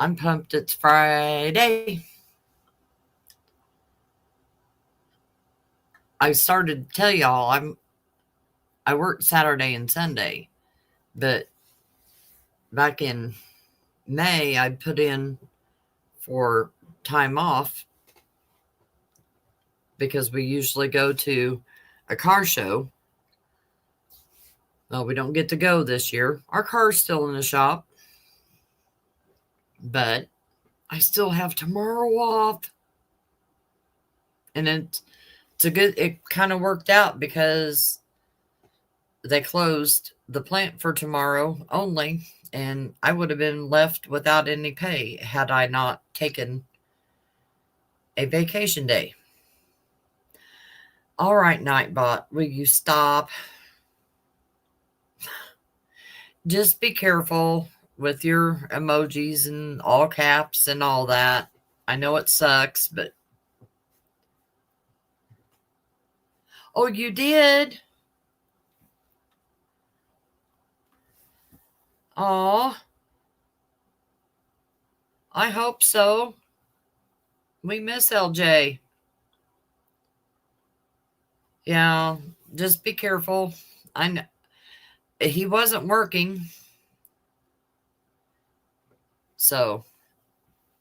I'm pumped. It's Friday. I started to tell y'all I work Saturday and Sunday, but back in May I put in for time off because we usually go to a car show. Well, we don't get to go this year. Our car's still in the shop, but I still have tomorrow off. And it kind of worked out because they closed the plant for tomorrow only, and I would have been left without any pay had I not taken a vacation day. All right, Nightbot, will you stop? Just be careful with your emojis and all caps and all that. I know it sucks, but... Oh, you did? Aw. I hope so. We miss LJ. Yeah, just be careful. I know he wasn't working. So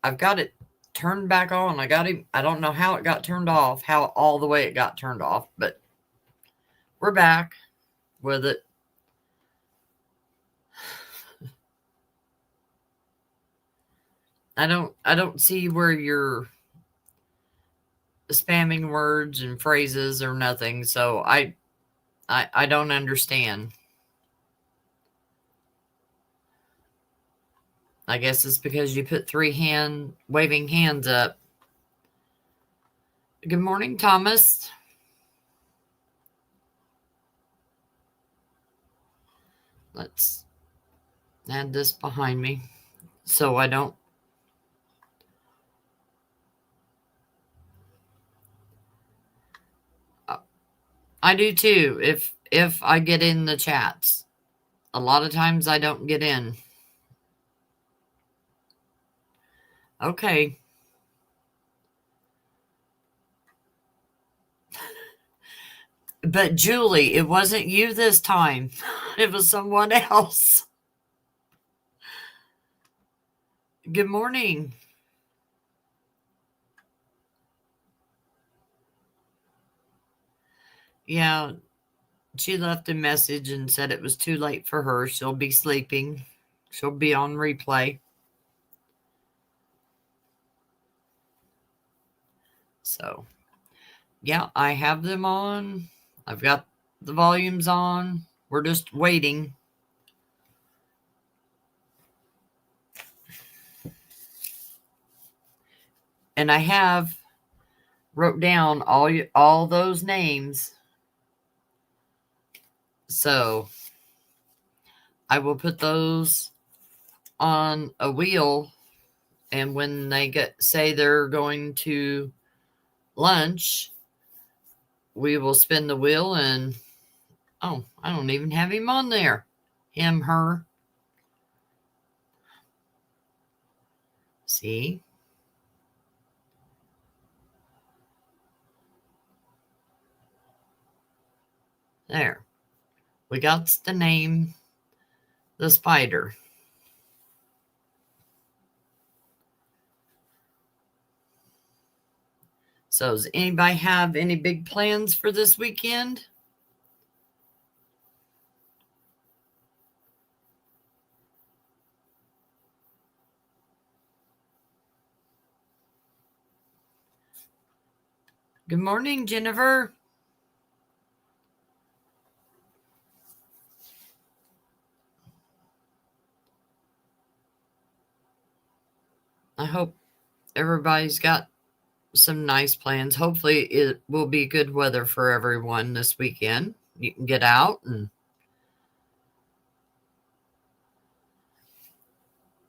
I've got it turned back on. I don't know how it got turned off, how all the way it got turned off, but we're back with it. I don't see where you're spamming words and phrases or nothing, so I don't understand. I guess it's because you put 3 waving hands up. Good morning, Thomas. Let's add this behind me so I don't. I do too. If I get in the chats, a lot of times I don't get in. Okay. But Julie, it wasn't you this time. It was someone else. Good morning. Yeah, she left a message and said it was too late for her. She'll be sleeping. She'll be on replay. So, yeah, I have them on. I've got the volumes on. We're just waiting. And I have wrote down all those names. So I will put those on a wheel, and when they say they're going to lunch, we will spin the wheel and I don't even have him on there. Him, her. See? There. We got the name, the spider. So does anybody have any big plans for this weekend? Good morning, Jennifer. I hope everybody's got some nice plans. Hopefully it will be good weather for everyone this weekend. You can get out and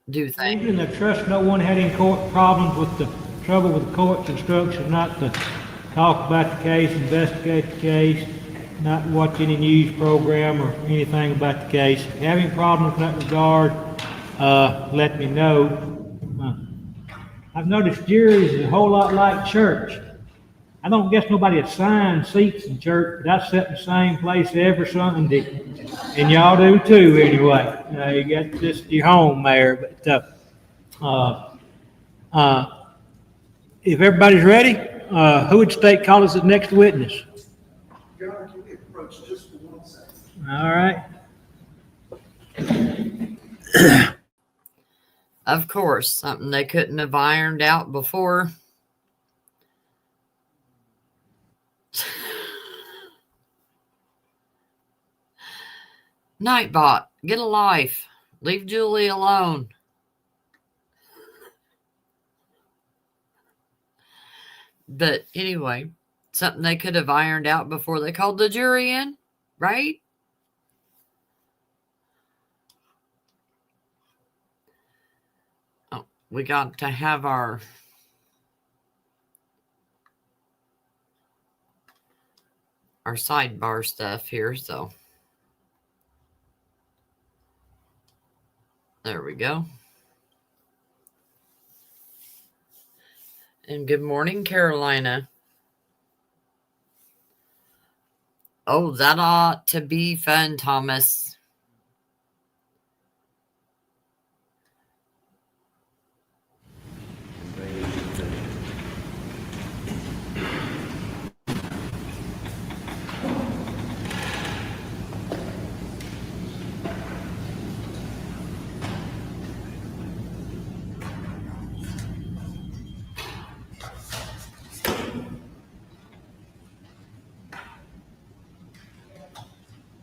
do things. Even the trust no one had any court problems with the trouble with the court's instructions not to talk about the case, investigate the case, not watch any news program or anything about the case. If you have any problems in that regard, let me know. I've noticed juries is a whole lot like church. I don't guess nobody assigns seats in church, but I sit in the same place every Sunday, and y'all do too anyway. You got just your home there, but if everybody's ready, who would state call as the next witness? Your Honor, can we approach just for 1 second? All right. Of course, something they couldn't have ironed out before. Nightbot, get a life. Leave Julie alone. But anyway, something they could have ironed out before they called the jury in, right? Oh, we got to have our sidebar stuff here, so there we go. And good morning, Carolina. Oh, that ought to be fun, Thomas.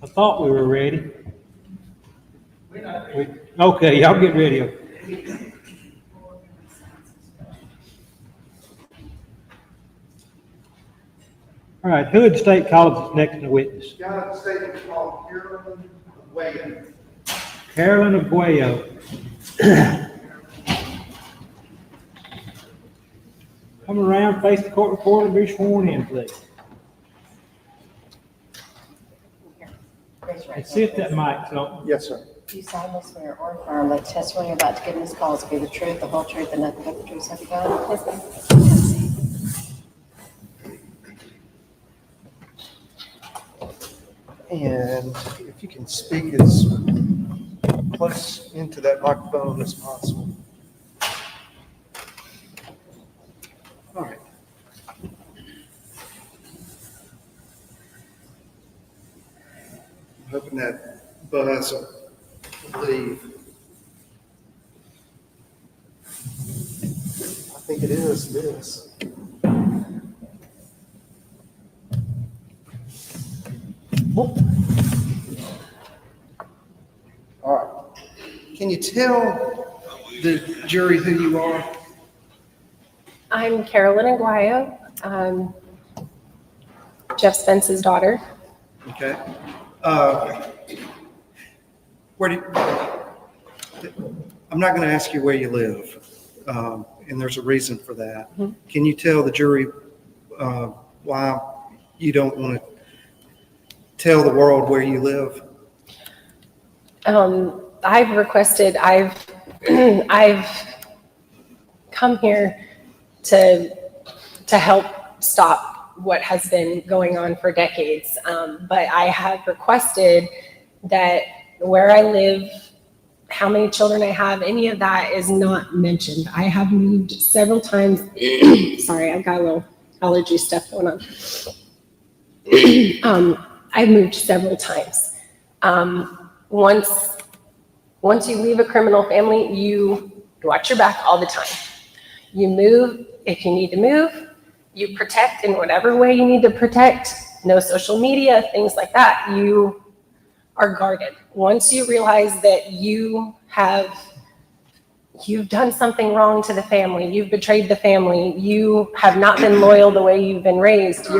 I thought we were ready. Okay, y'all get ready. All right, who would state call as next witness? Your Honor, the statement is called Carolyn Webby. Carolyn Aguayo. Come around, face the court reporter, and be sworn in, please. And see if that mic's on. Yes, sir. Do you solemnly swear or affirm that the testimony you're about to give in this call is to be the truth, the whole truth, and nothing but the truth, so help you God? Yes, And if you can speak as close into that microphone as possible. All right. I'm hoping that buzz will leave. I think it is this. Whoop. All right. Can you tell the jury who you are? I'm Carolyn Aguayo. I'm Jeff Spence's daughter. Okay. Where do I'm not going to ask you where you live, and there's a reason for that. Mhm. Can you tell the jury why you don't want to tell the world where you live? I've come here to help stop what has been going on for decades. But I have requested that where I live, how many children I have, any of that is not mentioned. I have moved several times. Sorry, I've got a little allergy stuff going on. I've moved several times. Once you leave a criminal family, you watch your back all the time. You move if you need to move. You protect in whatever way you need to protect. No social media, things like that. You are guarded. Once you realize that you've done something wrong to the family, you've betrayed the family, you have not been loyal the way you've been raised, I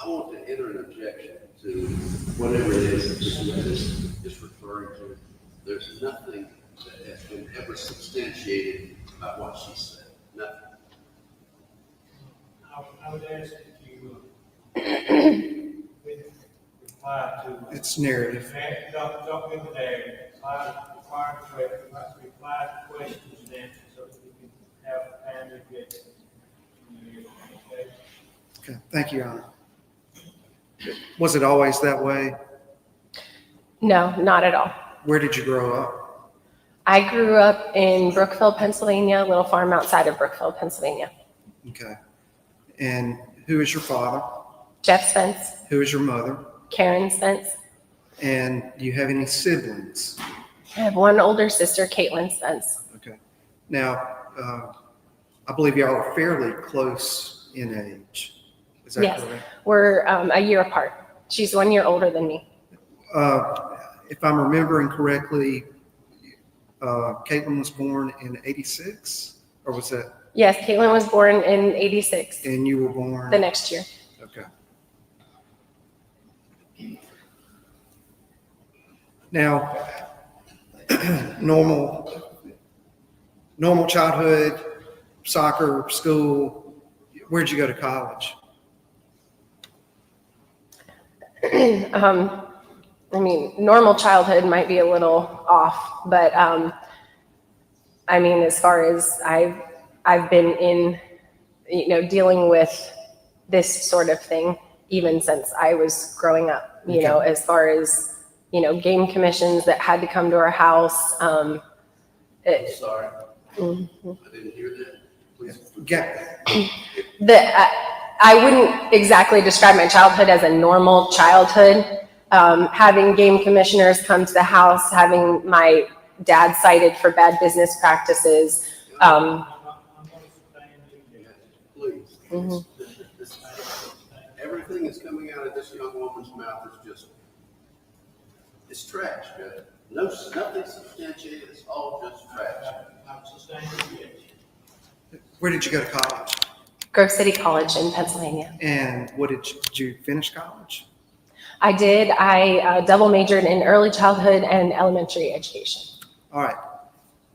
want to enter an objection to whatever it is that this witness is referring to. There's nothing that has been ever substantiated about what she said. Nothing. I would ask that you reply to It's narrative. don't give the narrative. Reply to the 5 questions and answers so that we can have time to get. Okay? Okay, thank you, Your Honor. Was it always that way? No, not at all. Where did you grow up? I grew up in Brookville, Pennsylvania, a little farm outside of Brookville, Pennsylvania. Okay. And who is your father? Jeff Spence, Who is your mother? Karen Spence. And do you have any siblings? I have one older sister, Caitlin Spence. Okay. Now, I believe y'all are fairly close in age. Is that Yes. correct? We're a year apart. She's 1 year older than me. If I'm remembering correctly, Caitlin was born in 86, or was that, Yes, Caitlin was born in 86, and you were born? the next year. Okay. Now, normal childhood, soccer, school. Where'd you go to college? I mean, normal childhood might be a little off, but I mean, as far as I've been in, dealing with this sort of thing even since I was growing up. You know, as far as game commissions that had to come to our house. I'm sorry. I didn't hear that. Please. I wouldn't exactly describe my childhood as a normal childhood. Having game commissioners come to the house, having my dad cited for bad business practices. Please. Everything that's coming out of this young woman's mouth is just, it's trash, Judge. Nothing substantiated, it's all just trash. Where did you go to college? Grove City College in Pennsylvania. And did you finish college? I did. I double majored in early childhood and elementary education. All right.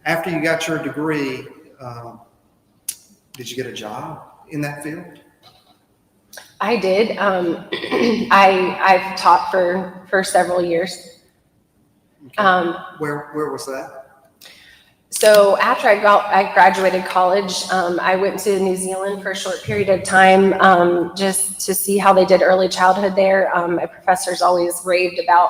After you got your degree, did you get a job in that field? I did. I've taught for several years. Okay. Where was that? So after I graduated college, I went to New Zealand for a short period of time just to see how they did early childhood there. My professors always raved about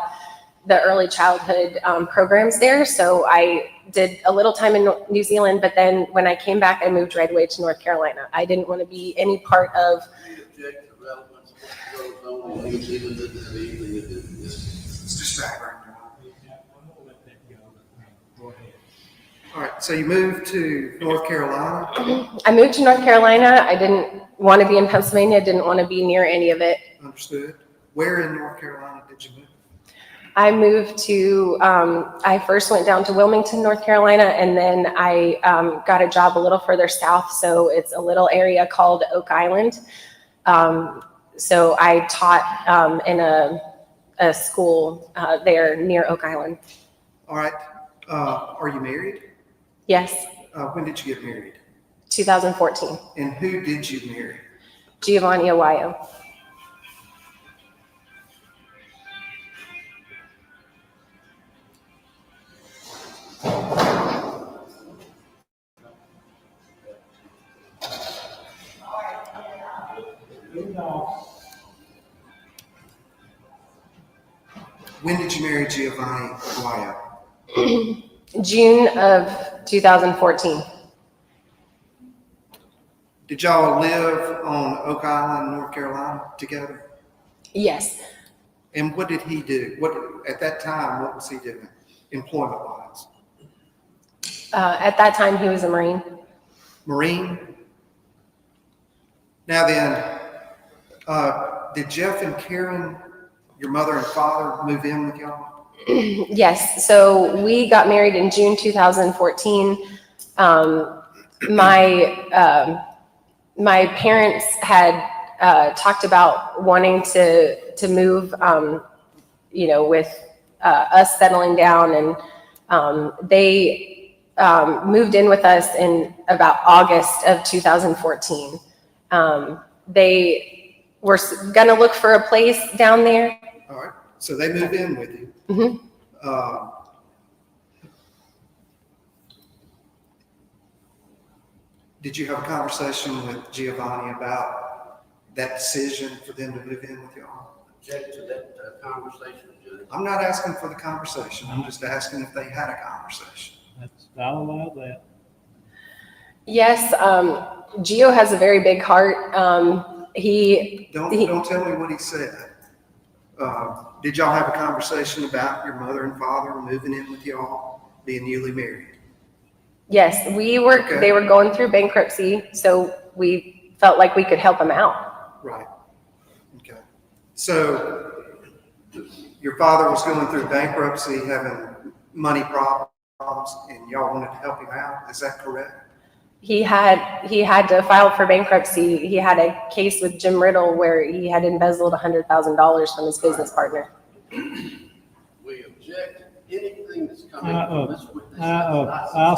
the early childhood programs there. So I did a little time in New Zealand, but then when I came back, I moved right away to North Carolina. I didn't want to be any part of. Do you object to relevance of what goes on in New Zealand that has anything to do with this? It's just background. All right, so you moved to North Carolina? I moved to North Carolina. I didn't want to be in Pennsylvania. Didn't want to be near any of it. Understood. Where in North Carolina did you move? I moved to, I first went down to Wilmington, North Carolina, and then I got a job a little further south. So it's a little area called Oak Island. So I taught in a school there near Oak Island. All right. Are you married? Yes, When did you get married? 2014. And who did you marry? Giovanni Awayo. When did you marry Giovanni Aguayo? June of 2014. Did y'all live on Oak Island, North Carolina together? Yes. And what did he do? At that time, what was he doing employment-wise? At that time, he was a Marine. Marine? Now then, did Jeff and Karen, your mother and father, move in with y'all? Yes. So we got married in June 2014. My parents had talked about wanting to move, with us settling down, and they moved in with us in about August of 2014. They were going to look for a place down there. All right. So they moved in with you. Mm-hmm. Did you have a conversation with Giovanni about that decision for them to move in with y'all? Object to that conversation, Judge. I'm not asking for the conversation. I'm just asking if they had a conversation. I'll allow that. Yes, Gio has a very big heart. Don't tell me what he said. Did y'all have a conversation about your mother and father moving in with y'all, being newly married? Yes, Okay. they were going through bankruptcy, so we felt like we could help them out. Right. Okay. So your father was going through bankruptcy, having money problems, and y'all wanted to help him out. Is that correct? He had to file for bankruptcy. He had a case with Jim Riddle where he had embezzled $100,000 from his business partner. We object anything that's coming Uh-oh. from this witness. I'll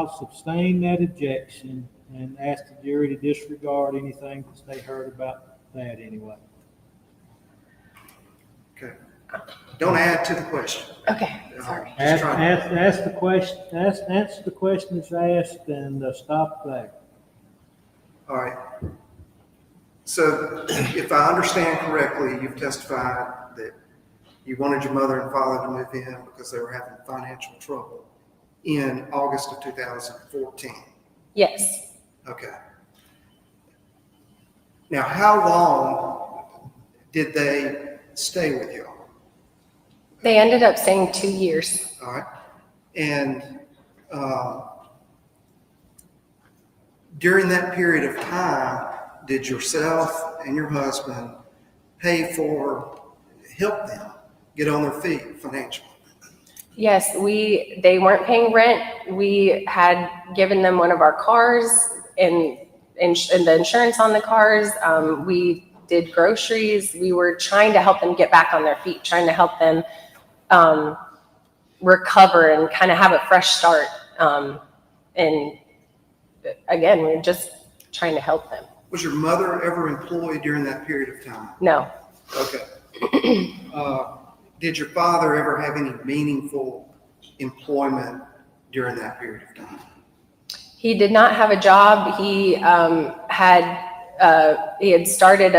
sustain that objection and ask the jury to disregard anything that they heard about that anyway. Okay. Don't add to the question. Okay, sorry. Just try to- Ask the question, answer the questions asked and stop there. All right. So if I understand correctly, you've testified that you wanted your mother and father to move in because they were having financial trouble in August of 2014. Yes. Okay. Now, how long did they stay with you? They ended up staying 2 years. All right. And during that period of time, did yourself and your husband help them get on their feet financially? Yes, they weren't paying rent. We had given them one of our cars and the insurance on the cars. We did groceries. We were trying to help them get back on their feet, trying to help them recover and kind of have a fresh start. And again, we're just trying to help them. Was your mother ever employed during that period of time? No. Okay. Did your father ever have any meaningful employment during that period of time? He did not have a job. He had started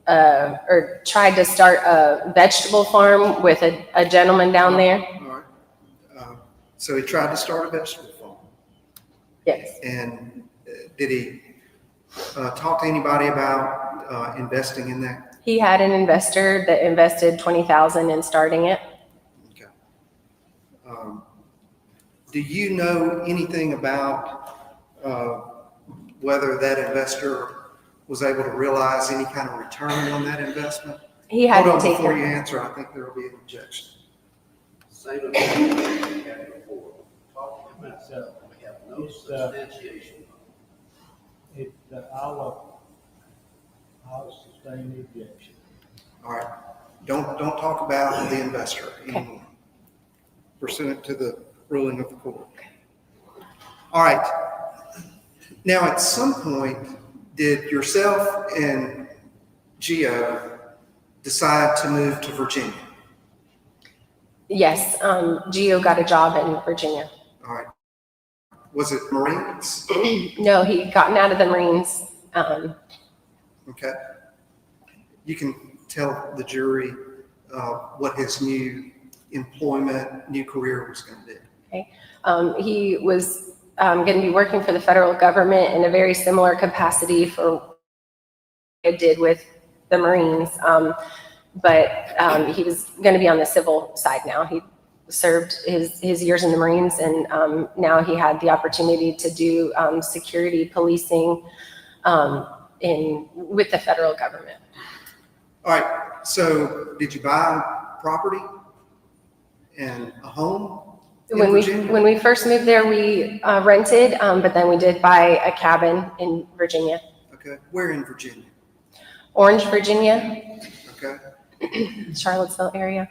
or tried to start a vegetable farm with a gentleman down there. All right. So he tried to start a vegetable farm. Yes. And did he talk to anybody about investing in that? He had an investor that invested $20,000 in starting it. Okay. Do you know anything about whether that investor was able to realize any kind of return on that investment? He Hold hadn't on, before you taken. answer, I think there will be an objection. Same objection we had before. Talking about something we have no substantiation of. I'll sustain the objection. All right. Don't talk about the investor anymore, pursuant to the ruling of the court. All right. Now, at some point, did yourself and Gio decide to move to Virginia? Yes. Gio got a job in Virginia. All right. Was it Marines? No, he'd gotten out of the Marines. Okay. You can tell the jury what his new employment, new career was going to be. Okay. He was going to be working for the federal government in a very similar capacity for what I did with the Marines. But he was going to be on the civil side now. He served his years in the Marines, and now he had the opportunity to do security policing with the federal government. All right. So did you buy property and a home in Virginia? When we first moved there, we rented, but then we did buy a cabin in Virginia. Okay. Where in Virginia? Orange, Virginia, Okay. Charlottesville area.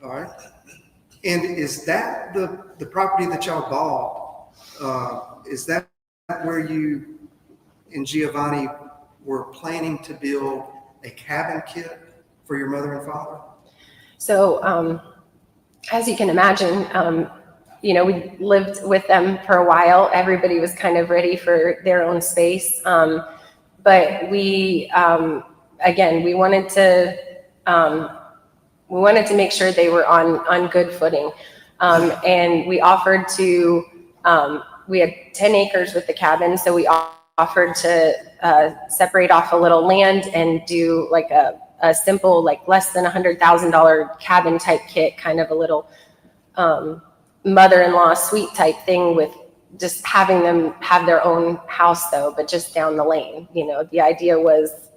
All right. And is that the property that y'all bought? Is that where you and Giovanni were planning to build a cabin kit for your mother and father? So, as you can imagine, we lived with them for a while. Everybody was kind of ready for their own space. But we, again, we wanted to make sure they were on good footing. And we offered to, we had 10 acres with the cabin, so we offered to separate off a little land and do like a simple, like less than $100,000 cabin type kit, kind of a little mother-in-law suite type thing, with just having them have their own house though, but just down the lane. The idea was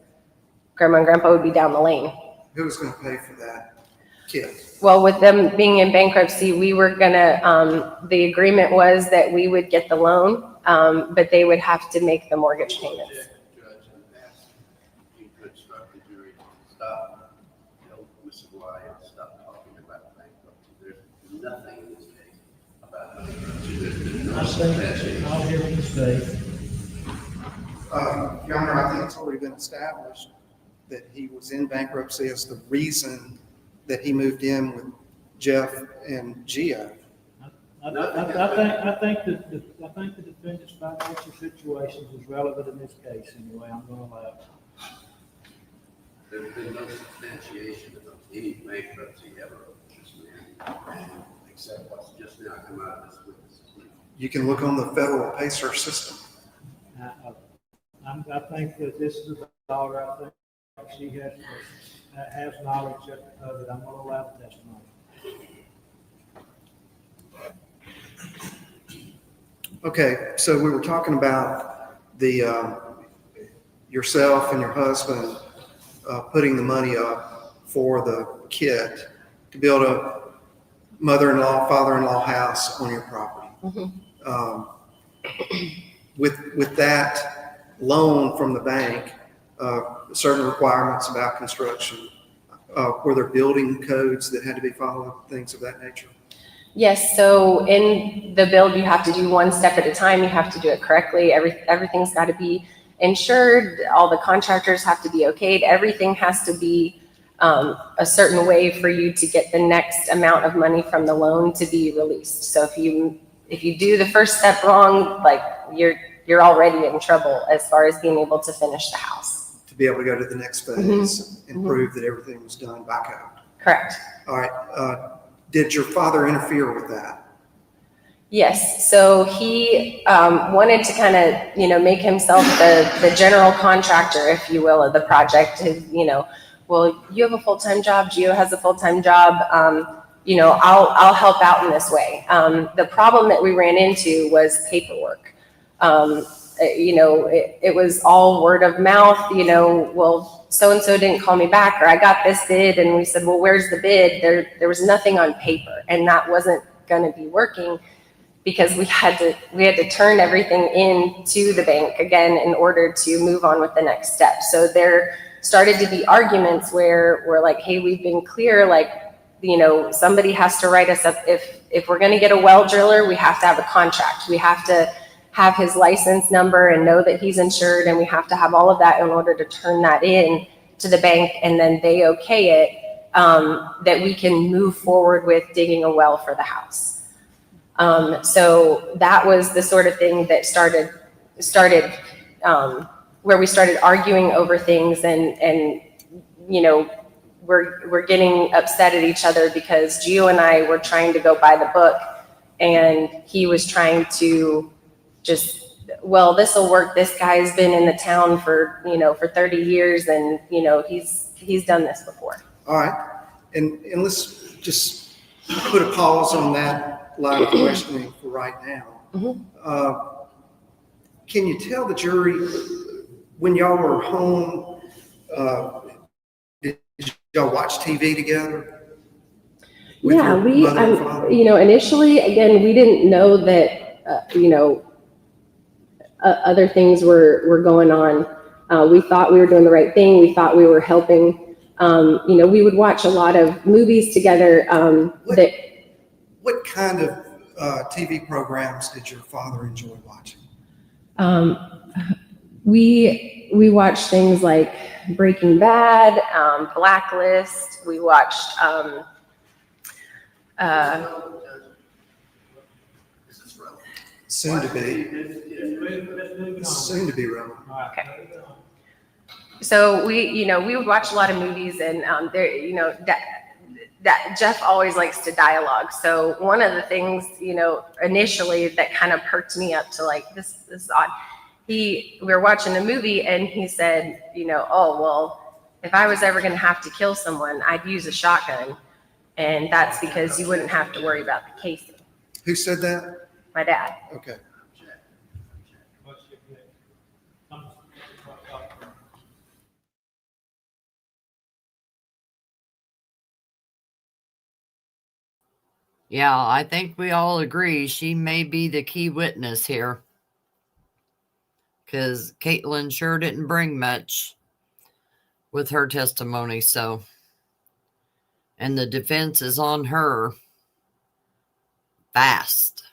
grandma and grandpa would be down the lane. Who was going to pay for that kid? Well, with them being in bankruptcy, we were gonna, the agreement was that we would get the loan, but they would have to make the mortgage payments. Judge, and ask you to instruct the jury to stop, Mr. Wyatt, stop talking about bankruptcy. There's nothing in this case about bankruptcy. There's been no substantiation. I'll hear what you say. Your Honor, I think it's already been established that he was in bankruptcy as the reason that he moved in with Jeff and Gio. I think the defendant's financial situation is relevant in this case anyway. I'm going to allow it. There's been no substantiation of any bankruptcy ever of this man, except what's just now come out of this witness. You can look on the federal PACER system. I think that this is a daughter. I think she has knowledge of it. I'm going to allow the testimony. Okay, so we were talking about the yourself and your husband putting the money up for the kid to build a mother-in-law, father-in-law house on your property. With that loan from the bank, certain requirements about construction, were there building codes that had to be followed, things of that nature? Yes, so in the build, you have to do one step at a time. You have to do it correctly. Everything's got to be insured. All the contractors have to be okayed. Everything has to be a certain way for you to get the next amount of money from the loan to be released. So if you do the first step wrong, like you're already in trouble as far as being able to finish the house. To be able to go to the next phase and prove that everything was done by code. Correct. All right. Did your father interfere with that? Yes, so he wanted to kind of, make himself the general contractor, if you will, of the project. Well, you have a full-time job, Gio has a full-time job, I'll help out in this way. The problem that we ran into was paperwork. It was all word of mouth, well, so-and-so didn't call me back, or I got this bid, and we said, well, where's the bid? There was nothing on paper, and that wasn't gonna be working because we had to turn everything into the bank again in order to move on with the next step. So there started to be arguments where we're like, hey, we've been clear, somebody has to write us up. If we're gonna get a well driller, we have to have a contract. We have to have his license number and know that he's insured, and we have to have all of that in order to turn that in to the bank, and then they okay it, that we can move forward with digging a well for the house. So that was the sort of thing that started where we started arguing over things, and we're getting upset at each other because Gio and I were trying to go by the book, and he was trying to well, this will work. This guy's been in the town for 30 years, and he's done this before. All right, and let's just put a pause on that line of questioning for right now. Can you tell the jury when y'all were home, did y'all watch TV together? Yeah, we, initially, again, we didn't know that, other things were going on. We thought we were doing the right thing. We thought we were helping. We would watch a lot of movies together. What kind of TV programs did your father enjoy watching? We watched things like Breaking Bad, Blacklist. We watched Soon to be, Let's move it on. soon to be relevant. All right. Okay. So we would watch a lot of movies, and that Jeff always likes to dialogue. So one of the things, initially that kind of perked me up to like, this is odd. We were watching a movie and he said, oh, well, if I was ever going to have to kill someone, I'd use a shotgun. And that's because you wouldn't have to worry about the casing. Who said that? My dad. Okay. What's your pick? Yeah, I think we all agree she may be the key witness here. Because Caitlin sure didn't bring much with her testimony, so. And the defense is on her fast.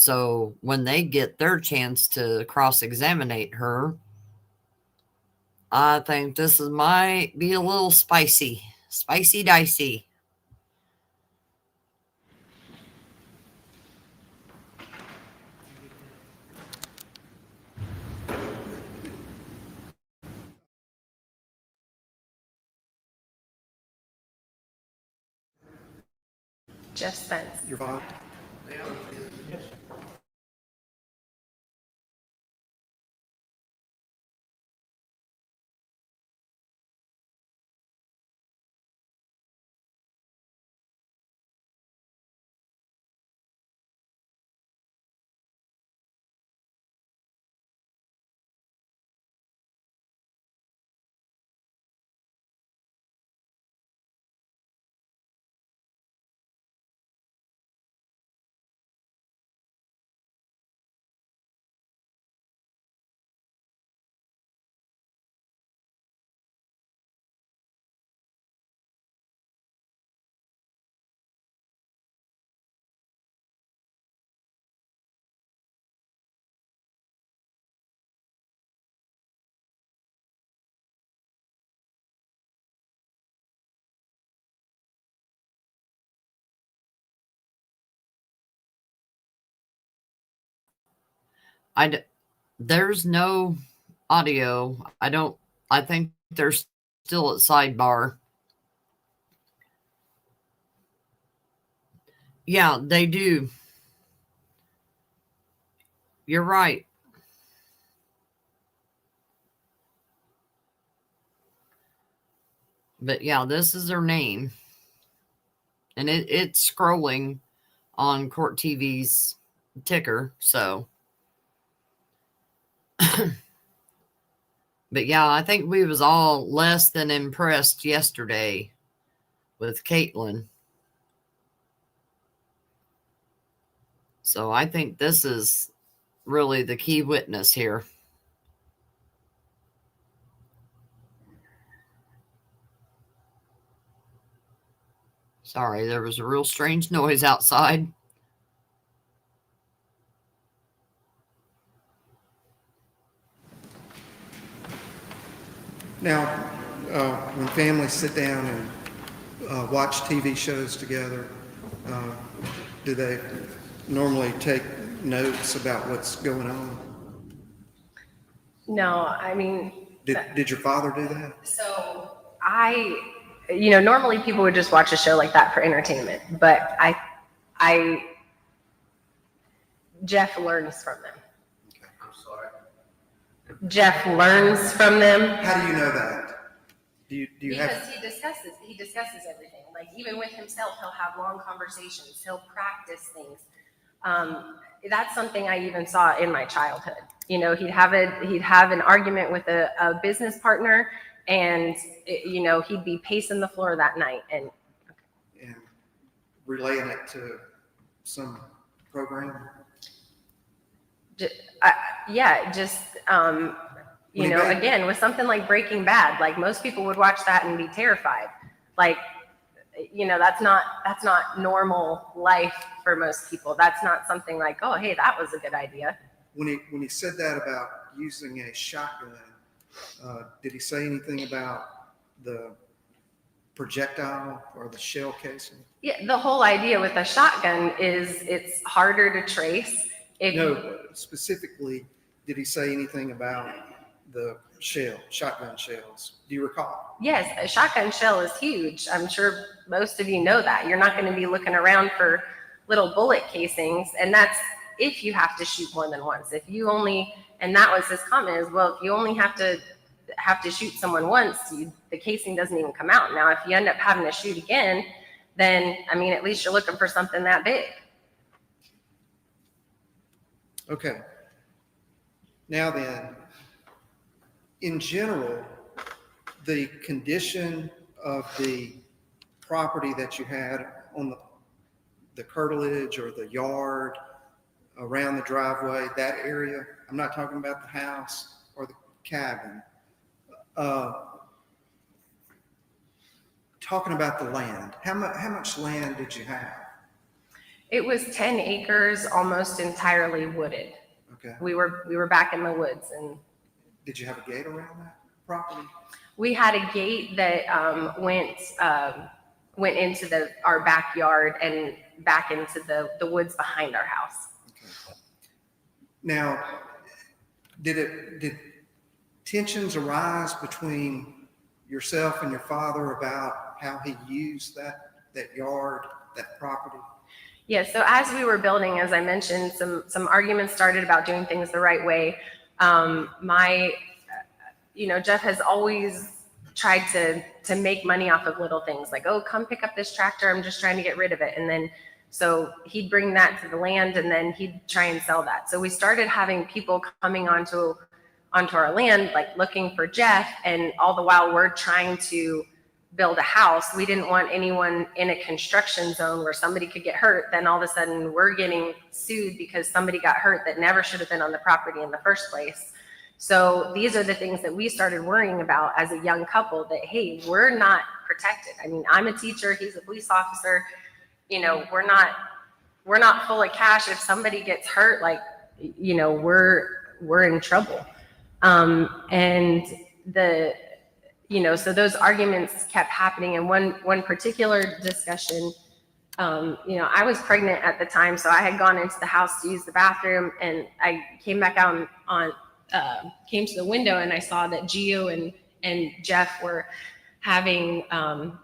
So when they get their chance to cross-examine her, I think this might be a little spicy dicey. Jeff Spence. Your father? There's no audio. I think they're still at sidebar. Yeah, they do. You're right. But yeah, this is her name. And it's scrolling on Court TV's ticker, so. But yeah, I think we was all less than impressed yesterday with Caitlin. So I think this is really the key witness here. Sorry, there was a real strange noise outside. Now, when families sit down and watch TV shows together, do they normally take notes about what's going on? No, I mean. Did your father do that? So normally people would just watch a show like that for entertainment, but Jeff learns from them. I'm sorry. Jeff learns from them. How do you know that? Do you Because have? he discusses everything. Like even with himself, he'll have long conversations. He'll practice things. That's something I even saw in my childhood. He'd have an argument with a business partner, and he'd be pacing the floor that night and Relaying it to some program? Again, with something like Breaking Bad, like most people would watch that and be terrified. Like, that's not normal life for most people. That's not something like, oh, hey, that was a good idea. When he said that about using a shotgun, did he say anything about the projectile or the shell casing? Yeah, the whole idea with a shotgun is it's harder to trace. If No, specifically, did he say anything about the shotgun shells? Do you recall? Yes, a shotgun shell is huge. I'm sure most of you know that. You're not going to be looking around for little bullet casings, and that's if you have to shoot more than once. If you only, and that was his comment as well, if you only have to shoot someone once, the casing doesn't even come out. Now, if you end up having to shoot again, then, I mean, at least you're looking for something that big. Okay. Now then, in general, the condition of the property that you had on the curtilage or the yard around the driveway, that area, I'm not talking about the house or the cabin, talking about the land. How much land did you have? It was 10 acres, almost entirely wooded. Okay. We were back in the woods, and Did you have a gate around that property? we had a gate that went into our backyard and back into the woods behind our house. Okay. Now, did tensions arise between yourself and your father about how he used that yard, that property? Yeah, so as we were building, as I mentioned, some arguments started about doing things the right way. Jeff has always tried to make money off of little things like, oh, come pick up this tractor, I'm just trying to get rid of it. And then, so he'd bring that to the land and then he'd try and sell that. So we started having people coming onto our land, like looking for Jeff, and all the while we're trying to build a house. We didn't want anyone in a construction zone where somebody could get hurt. Then all of a sudden we're getting sued because somebody got hurt that never should have been on the property in the first place. So these are the things that we started worrying about as a young couple, that, hey, we're not protected. I mean, I'm a teacher, he's a police officer. We're not full of cash. If somebody gets hurt, like, we're in trouble. So those arguments kept happening. And one particular discussion, I was pregnant at the time, so I had gone into the house to use the bathroom, and I came back out came to the window, and I saw that Gio and Jeff were having an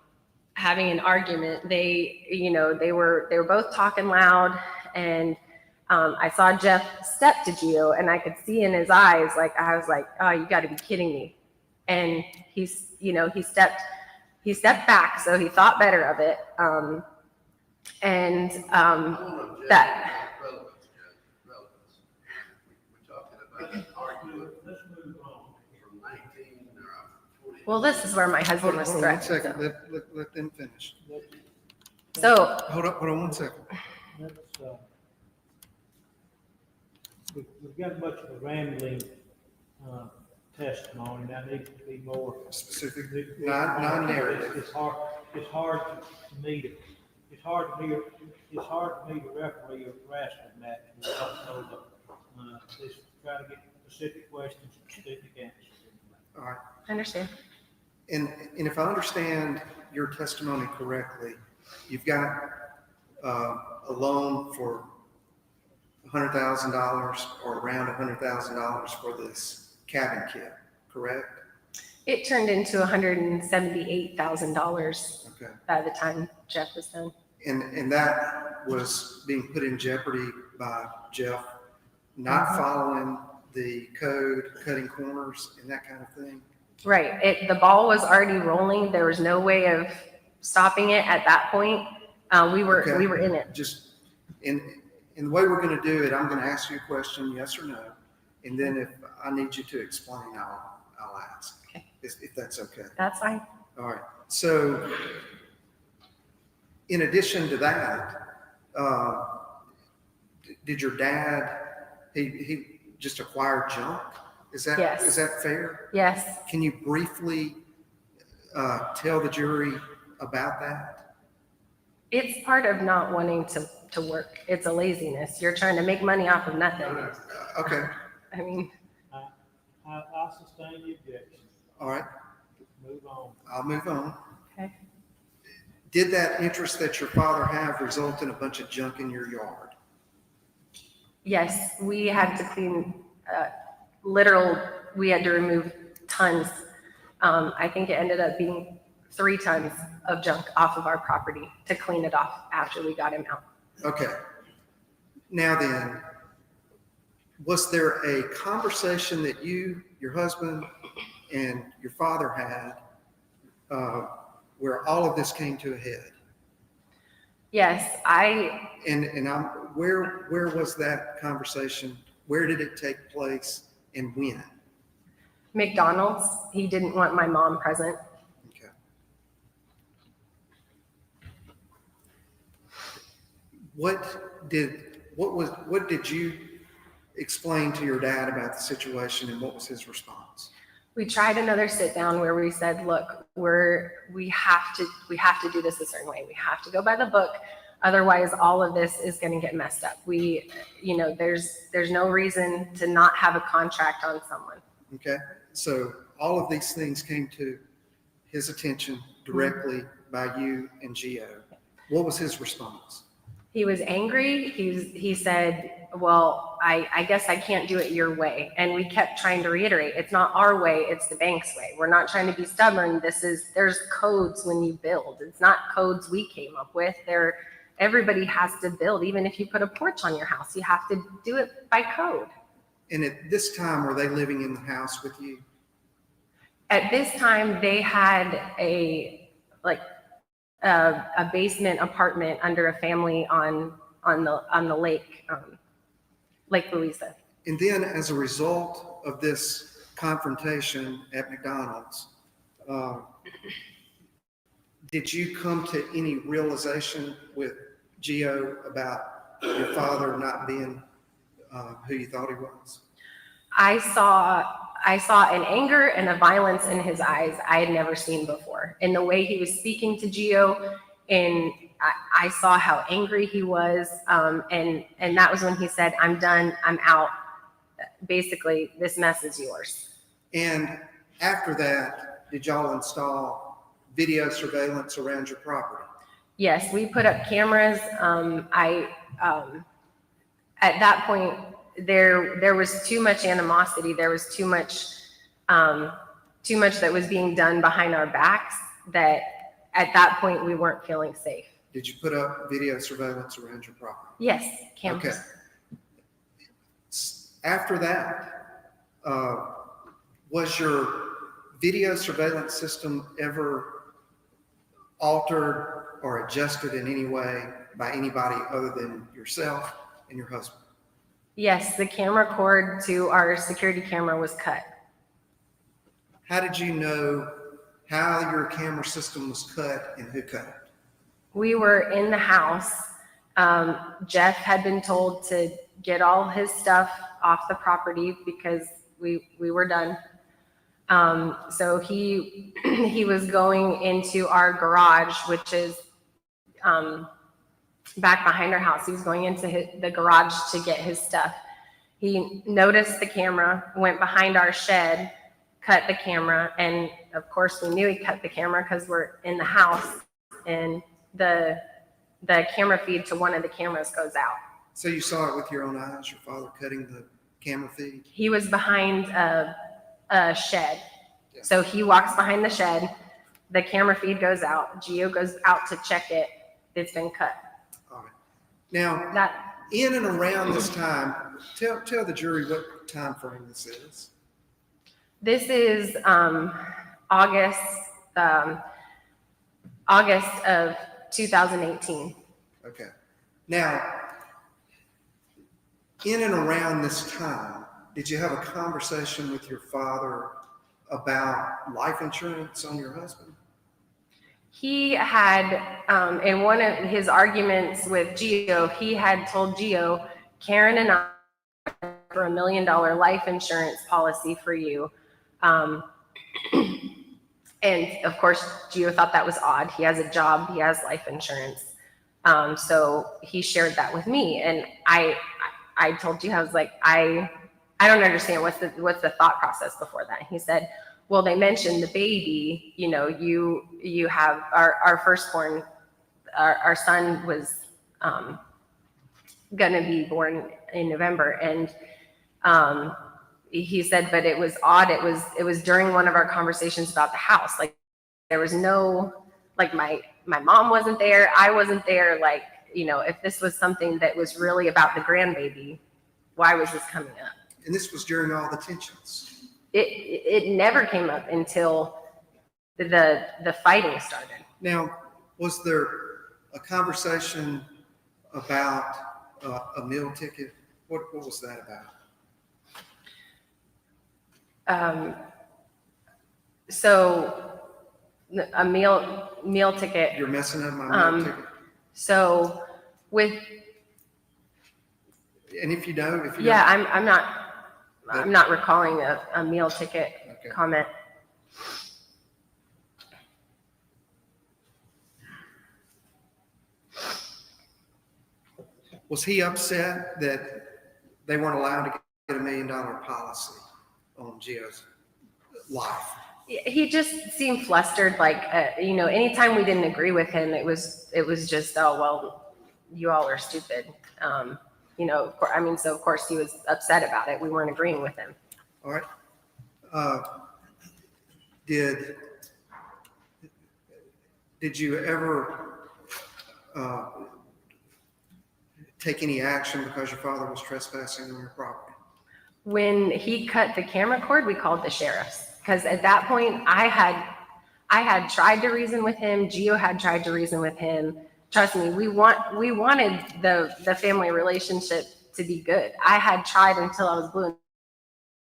argument. They were both talking loud, and I saw Jeff step to Gio, and I could see in his eyes, I was like, oh, you got to be kidding me. And he stepped back, so he thought better of it. That. Relevance. We're talking about an argument from 19 or 20. Well, this is where my husband was Hold on 1 threatened. second. Let them finish. So Hold on 1 second. We've got much of a rambling testimony. That needs to be more Specific, non-narrative. It's hard for me to referee a wrestling match. We don't know just try to get specific questions, specific answers. All right. I understand. And if I understand your testimony correctly, you've got a loan for $100,000 or around $100,000 for this cabin kit, correct? It turned into $178,000 Okay. by the time Jeff was done. And that was being put in jeopardy by Jeff not following the code, cutting corners and that kind of thing? Right. The ball was already rolling. There was no way of stopping it at that point. We were in it. Just in the way we're going to do it, I'm going to ask you a question, yes or no, and then if I need you to explain, I'll ask. Okay. If that's okay. That's fine. All right. So, in addition to that, did your dad? He just acquired junk. Is that Yes. Is that fair? Yes. Can you briefly tell the jury about that? It's part of not wanting to work. It's a laziness. You're trying to make money off of nothing. Okay. I mean, I sustain the objection. All right. Move on. I'll move on. okay. Did that interest that your father have result in a bunch of junk in your yard? Yes, we had to clean, we had to remove tons. I think it ended up being 3 tons of junk off of our property to clean it off after we got him out. Okay. Now then, was there a conversation that you, your husband, and your father had where all of this came to a head? Yes, Where was that conversation? Where did it take place and when? McDonald's, he didn't want my mom present. Okay. What did you explain to your dad about the situation, and what was his response? We tried another sit down where we said, look, we have to do this a certain way. We have to go by the book. Otherwise, all of this is going to get messed up. There's no reason to not have a contract on someone. Okay. So all of these things came to his attention directly by you and Gio. What was his response? He was angry. He said, well, I guess I can't do it your way. And we kept trying to reiterate, it's not our way, it's the bank's way. We're not trying to be stubborn. There's codes when you build. It's not codes we came up with. Everybody has to build. Even if you put a porch on your house, you have to do it by code. And at this time, were they living in the house with you? At this time, they had a basement apartment under a family on the lake, Lake Louisa. And then as a result of this confrontation at McDonald's, did you come to any realization with Gio about your father not being who you thought he was? I saw an anger and a violence in his eyes I had never seen before. In the way he was speaking to Gio, and I saw how angry he was, and that was when he said, I'm done, I'm out. Basically, this mess is yours. And after that, did y'all install video surveillance around your property? Yes, we put up cameras. At that point, there was too much animosity. There was too much that was being done behind our backs that at that point we weren't feeling safe. Did you put up video surveillance around your property? Yes, cameras. Okay. After that, was your video surveillance system ever altered or adjusted in any way by anybody other than yourself and your husband? Yes, the camera cord to our security camera was cut. How did you know how your camera system was cut and who cut it? We were in the house. Jeff had been told to get all his stuff off the property because we were done. So he was going into our garage, which is back behind our house. He was going into the garage to get his stuff. He noticed the camera, went behind our shed, cut the camera, and of course we knew he cut the camera because we're in the house, and the camera feed to one of the cameras goes out. So you saw it with your own eyes, your father cutting the camera feed? He was behind a shed. Yeah. So he walks behind the shed, the camera feed goes out, Gio goes out to check it, it's been cut. All right. Now, in and around this time, tell the jury what time frame this is. This is August of 2018. Okay. Now, in and around this time, did you have a conversation with your father about life insurance on your husband? He had, in one of his arguments with Gio, he had told Gio, Karen and I for $1 million life insurance policy for you. And of course, Gio thought that was odd. He has a job, he has life insurance. So he shared that with me. And I told Gio, I was like, I don't understand what's the thought process before that. He said, well, they mentioned the baby, you have our firstborn our son was going to be born in November, and he said, but it was odd. It was during one of our conversations about the house. Like there was no, like my mom wasn't there. I wasn't there. Like, you know, if this was something that was really about the grandbaby, why was this coming up? And this was during all the tensions. It never came up until the fighting started. Now, was there a conversation about a meal ticket? What was that about? So a meal ticket. You're messing up my meal ticket. So with, And if you don't, yeah, I'm not recalling a meal ticket Okay. comment. Was he upset that they weren't allowed to get $1 million policy on Gio's life? He just seemed flustered. Like, you know, anytime we didn't agree with him, it was just, oh, well, you all are stupid. You know, I mean, so of course he was upset about it. We weren't agreeing with him. All right. Did you ever take any action because your father was trespassing on your property? When he cut the camera cord, we called the sheriffs, because at that point I had tried to reason with him. Gio had tried to reason with him. Trust me, we wanted the family relationship to be good. I had tried until I was blue in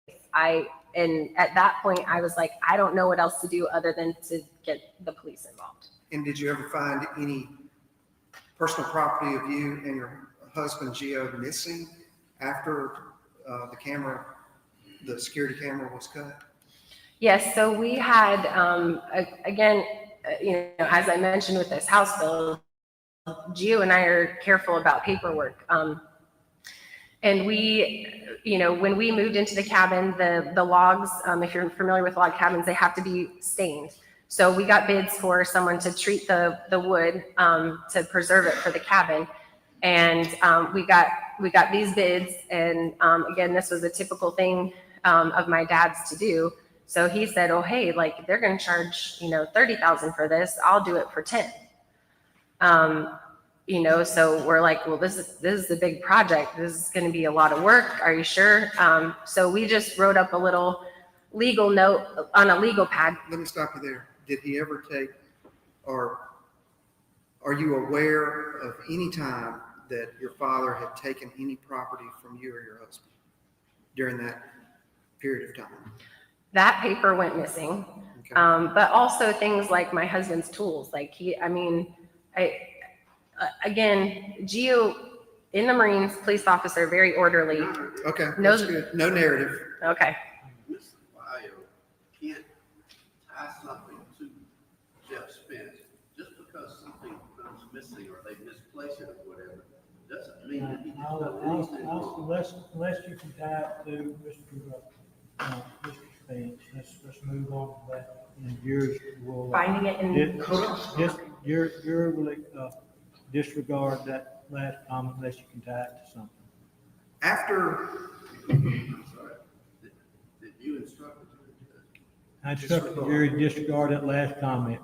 the face. And at that point I was like, I don't know what else to do other than to get the police involved. And did you ever find any personal property of you and your husband Gio missing after the security camera was cut? Yes, so we had, again, you know, as I mentioned with this house bill, Gio and I are careful about paperwork. And we, you know, when we moved into the cabin, the logs, if you're familiar with log cabins, they have to be stained. So we got bids for someone to treat the wood to preserve it for the cabin. And we got these bids. And again, this was a typical thing of my dad's to do. So he said, oh, hey, like they're going to charge, you know, $30,000 for this. I'll do it for 10. You know, so we're like, well, this is a big project. This is going to be a lot of work. Are you sure? So we just wrote up a little legal note on a legal pad. Let me stop you there. Did he ever take, or are you aware of any time that your father had taken any property from you or your husband during that period of time? That paper went missing. Okay. But also things like my husband's tools. Like again, Gio in the Marines, police officer, very orderly. Okay, Knows- that's good. No narrative. Okay. Mr. Bio can't tie something to Jeff Spence just because something comes missing or they misplace it or whatever. Doesn't mean that he Unless you can tie it to Mr. Spence, let's move on to that. And yours will. Finding it in. Your will disregard that last comment unless you can tie it to something. After, I'm sorry. Did you instruct him? I instructed you to disregard that last comment.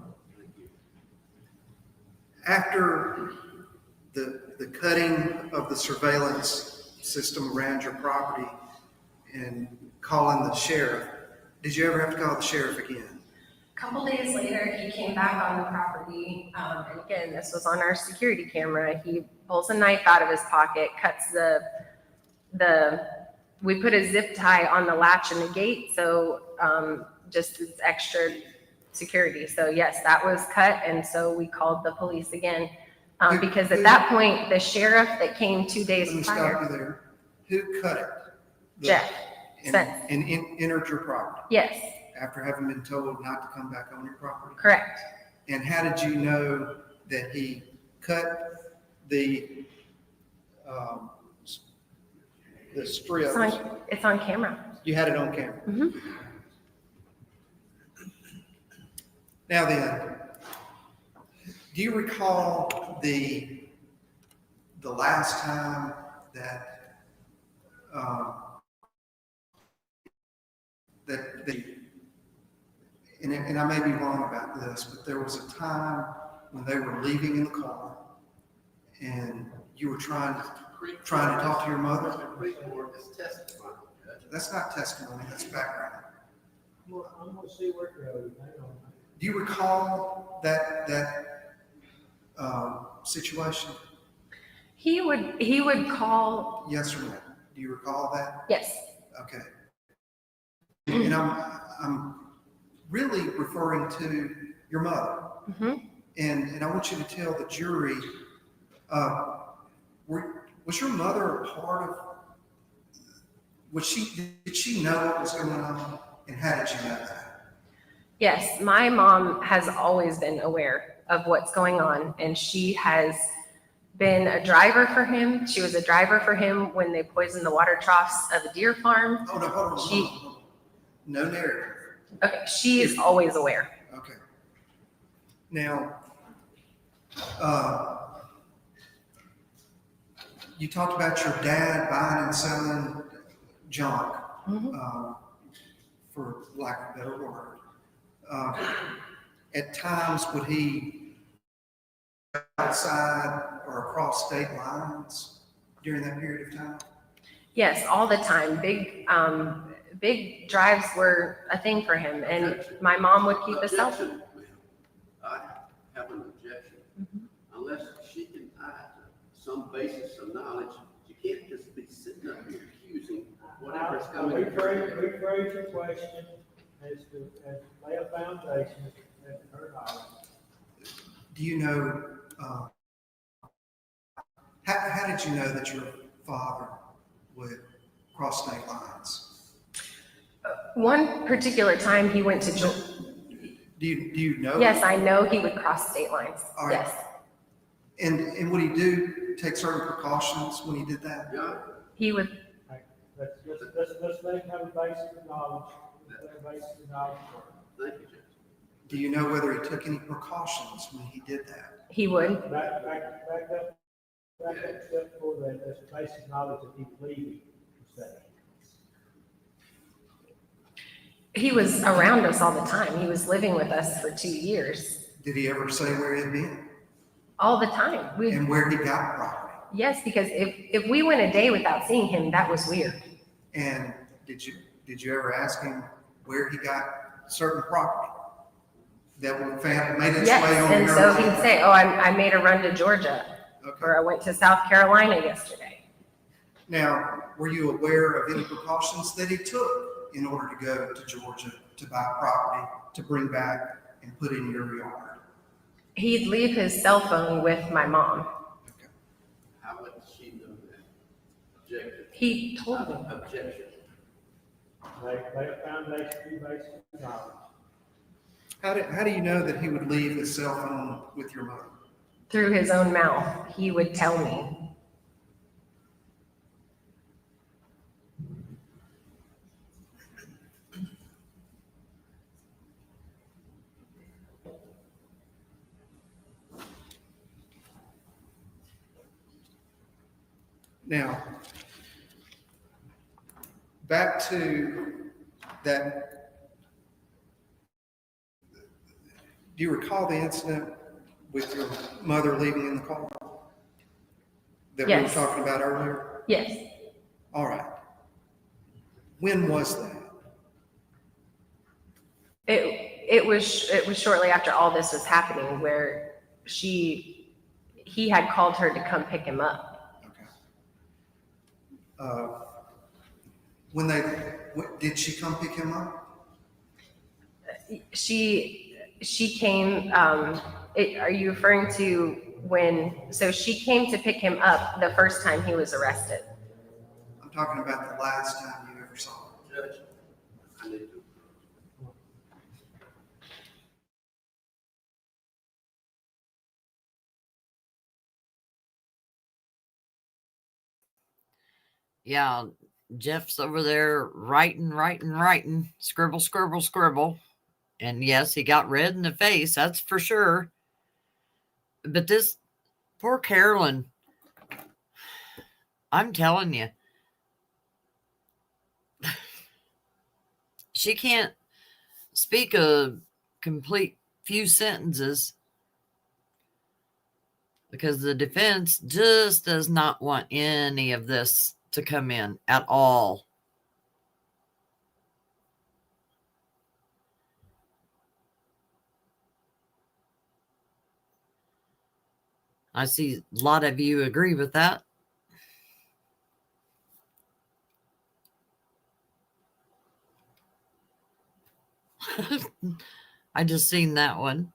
after the cutting of the surveillance system around your property and calling the sheriff, did you ever have to call the sheriff again? A couple days later, he came back on the property, and again, this was on our security camera. He pulls a knife out of his pocket, cuts we put a zip tie on the latch and the gate, so just as extra security. So yes, that was cut, and so we called the police again, because at that point, the sheriff that came 2 days Let me stop prior, you there. Who cut it? Jeff And Spence. entered your property Yes, after having been told not to come back on your property? correct. And how did you know that he cut the strip? It's on camera. You had it on camera. Mhm. Now then, Do you recall the last time that and I may be wrong about this, but there was a time when they were leaving in the car, and you were trying to talk to your mother? That's not testimony, that's background. I'm gonna see where it goes. Hang on. Do you recall that situation? He would call. Yes or no? Do you recall that? Yes. Okay. And I'm really referring to your mother. Mm-hmm. And I want you to tell the jury, was your mother a part of, did she know what was going on? And how did you know that? Yes, my mom has always been aware of what's going on, and she has been a driver for him. She was a driver for him when they poisoned the water troughs of a deer farm. Hold on. No narrative. Okay, she is always aware. Okay. Now, you talked about your dad buying and selling junk, for lack of a better word. At times, would he outside or across state lines during that period of time? Yes, all the time. Big drives were a thing for him, and my mom would keep a cell phone. I have an objection. Unless she can tie to some basis of knowledge, you can't just be sitting up here accusing whatever's coming. Rephrase your question as lay a foundation as her knowledge. Do you know, how did you know that your father would cross state lines? One particular time he went to Georgia. Do you know? Yes, I know he would cross state lines. All right. Yes. And would he take certain precautions when he did that? Yeah. He would. Right. Let's let him have a basis of knowledge. Thank you, Judge. Do you know whether he took any precautions when he did that? He would. Back up step for that. That's the basic knowledge that he believed to say. He was around us all the time. He was living with us for 2 years. Did he ever say where he had been All the time. and where he got property? Yes, because if we went a day without seeing him, that was weird. And did you ever ask him where he got certain property that made its way Yes, on and your so land? he'd say, oh, I made a run to Georgia, Okay. or I went to South Carolina yesterday. Now, were you aware of any precautions that he took in order to go to Georgia to buy property to bring back and put in your yard? He'd leave his cell phone with my mom. Okay. How would she know that? Objection. He told me. Objection. Lay a foundation for basic knowledge. How do you know that he would leave his cell phone with your mother? Through his own mouth, he would tell me. Now, back to that. Do you recall the incident with your mother leaving in the car that we were Yes. talking about earlier? Yes. All right. When was that? It was shortly after all this was happening where he had called her to come pick him up. Okay. Did she come pick him up? She came, are you referring to so she came to pick him up the first time he was arrested? I'm talking about the last time you ever saw him. Judge, I need to. Yeah, Jeff's over there writing, scribble, scribble, scribble. And yes, he got red in the face, that's for sure. But this poor Carolyn, I'm telling you, she can't speak a complete few sentences because the defense just does not want any of this to come in at all. I see a lot of you agree with that. I just seen that one.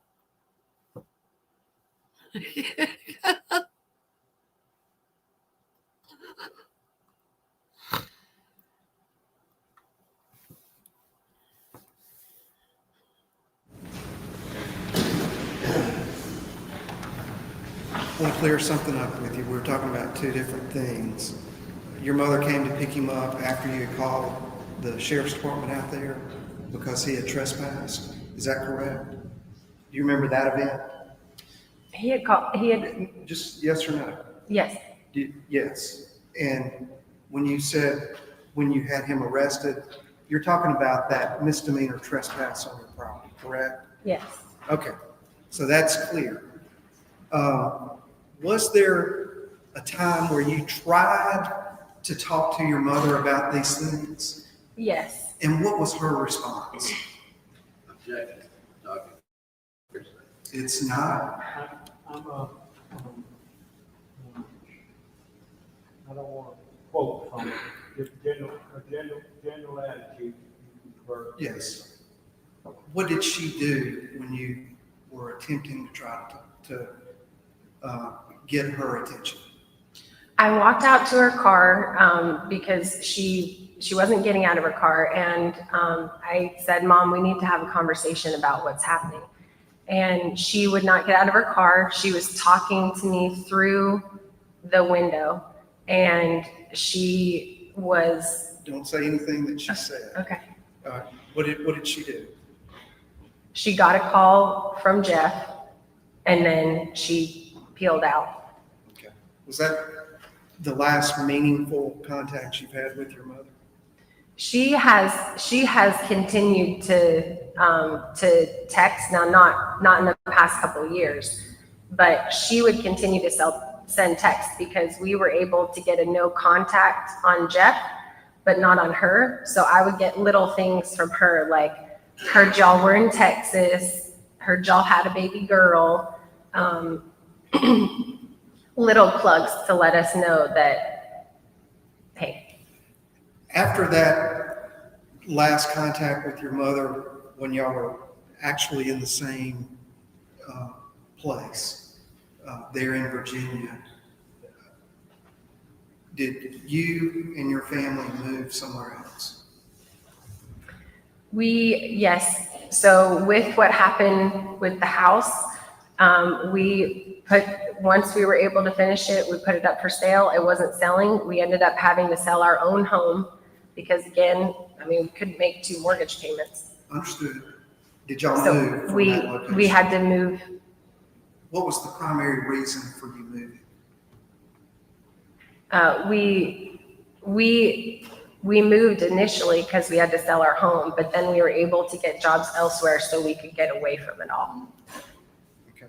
I want to clear something up with you. We were talking about two different things. Your mother came to pick him up after you had called the sheriff's department out there because he had trespassed. Is that correct? Do you remember that event? He had, Just yes or no? yes, Yes. And when you said when you had him arrested, you're talking about that misdemeanor trespass on your property, correct? yes. Okay, so that's clear. Was there a time where you tried to talk to your mother about these things? Yes. And what was her response? Objection. Talking. It's not. I don't want to quote from it, just general attitude. Yes. What did she do when you were attempting to try to get her attention? I walked out to her car because she wasn't getting out of her car, and I said, "Mom, we need to have a conversation about what's happening." And she would not get out of her car. She was talking to me through the window, and she was Don't say anything that she said. okay. What did she do? She got a call from Jeff, and then she peeled out. Okay. Was that the last meaningful contact you've had with your mother? She has continued to text, now not in the past couple of years, but she would continue to send texts because we were able to get a no contact on Jeff, but not on her. So I would get little things from her, like heard y'all were in Texas, heard y'all had a baby girl, little plugs to let us know that, hey. After that last contact with your mother, when y'all were actually in the same place there in Virginia, did you and your family move somewhere else? Yes. So with what happened with the house, once we were able to finish it, we put it up for sale. It wasn't selling. We ended up having to sell our own home because, again, we couldn't make 2 mortgage payments. Understood. Did y'all So move from that location? we had to move. What was the primary reason for you moving? We moved initially because we had to sell our home, but then we were able to get jobs elsewhere so we could get away from it all. Okay.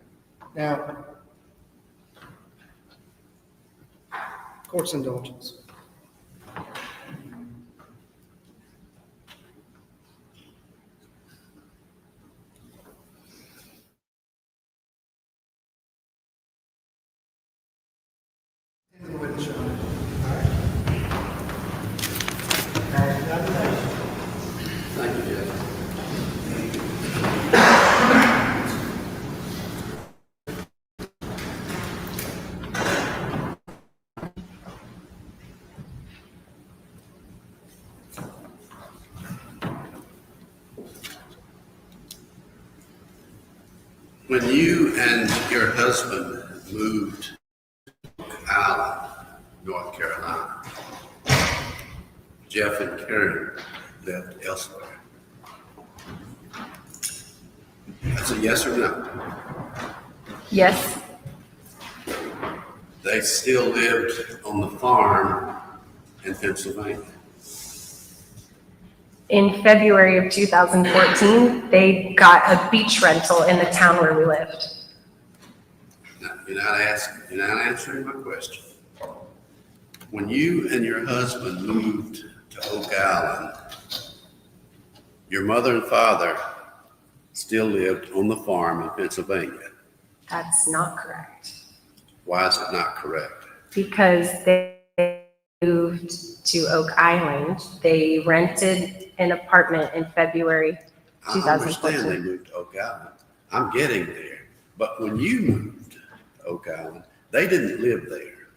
Now, court's indulgence. Thank you, Jeff. When you and your husband moved to Allen, North Carolina, Jeff and Karen lived elsewhere. That's a yes or no? Yes. they still lived on the farm in Pennsylvania. In February of 2014, they got a beach rental in the town where we lived. Now, you're not answering my question. When you and your husband moved to Oak Island, your mother and father still lived on the farm in Pennsylvania. That's not correct. Why is it not correct? Because they moved to Oak Island. They rented an apartment in February I understand they 2014. moved to Oak Island. I'm getting there. But when you moved to Oak Island, they didn't live there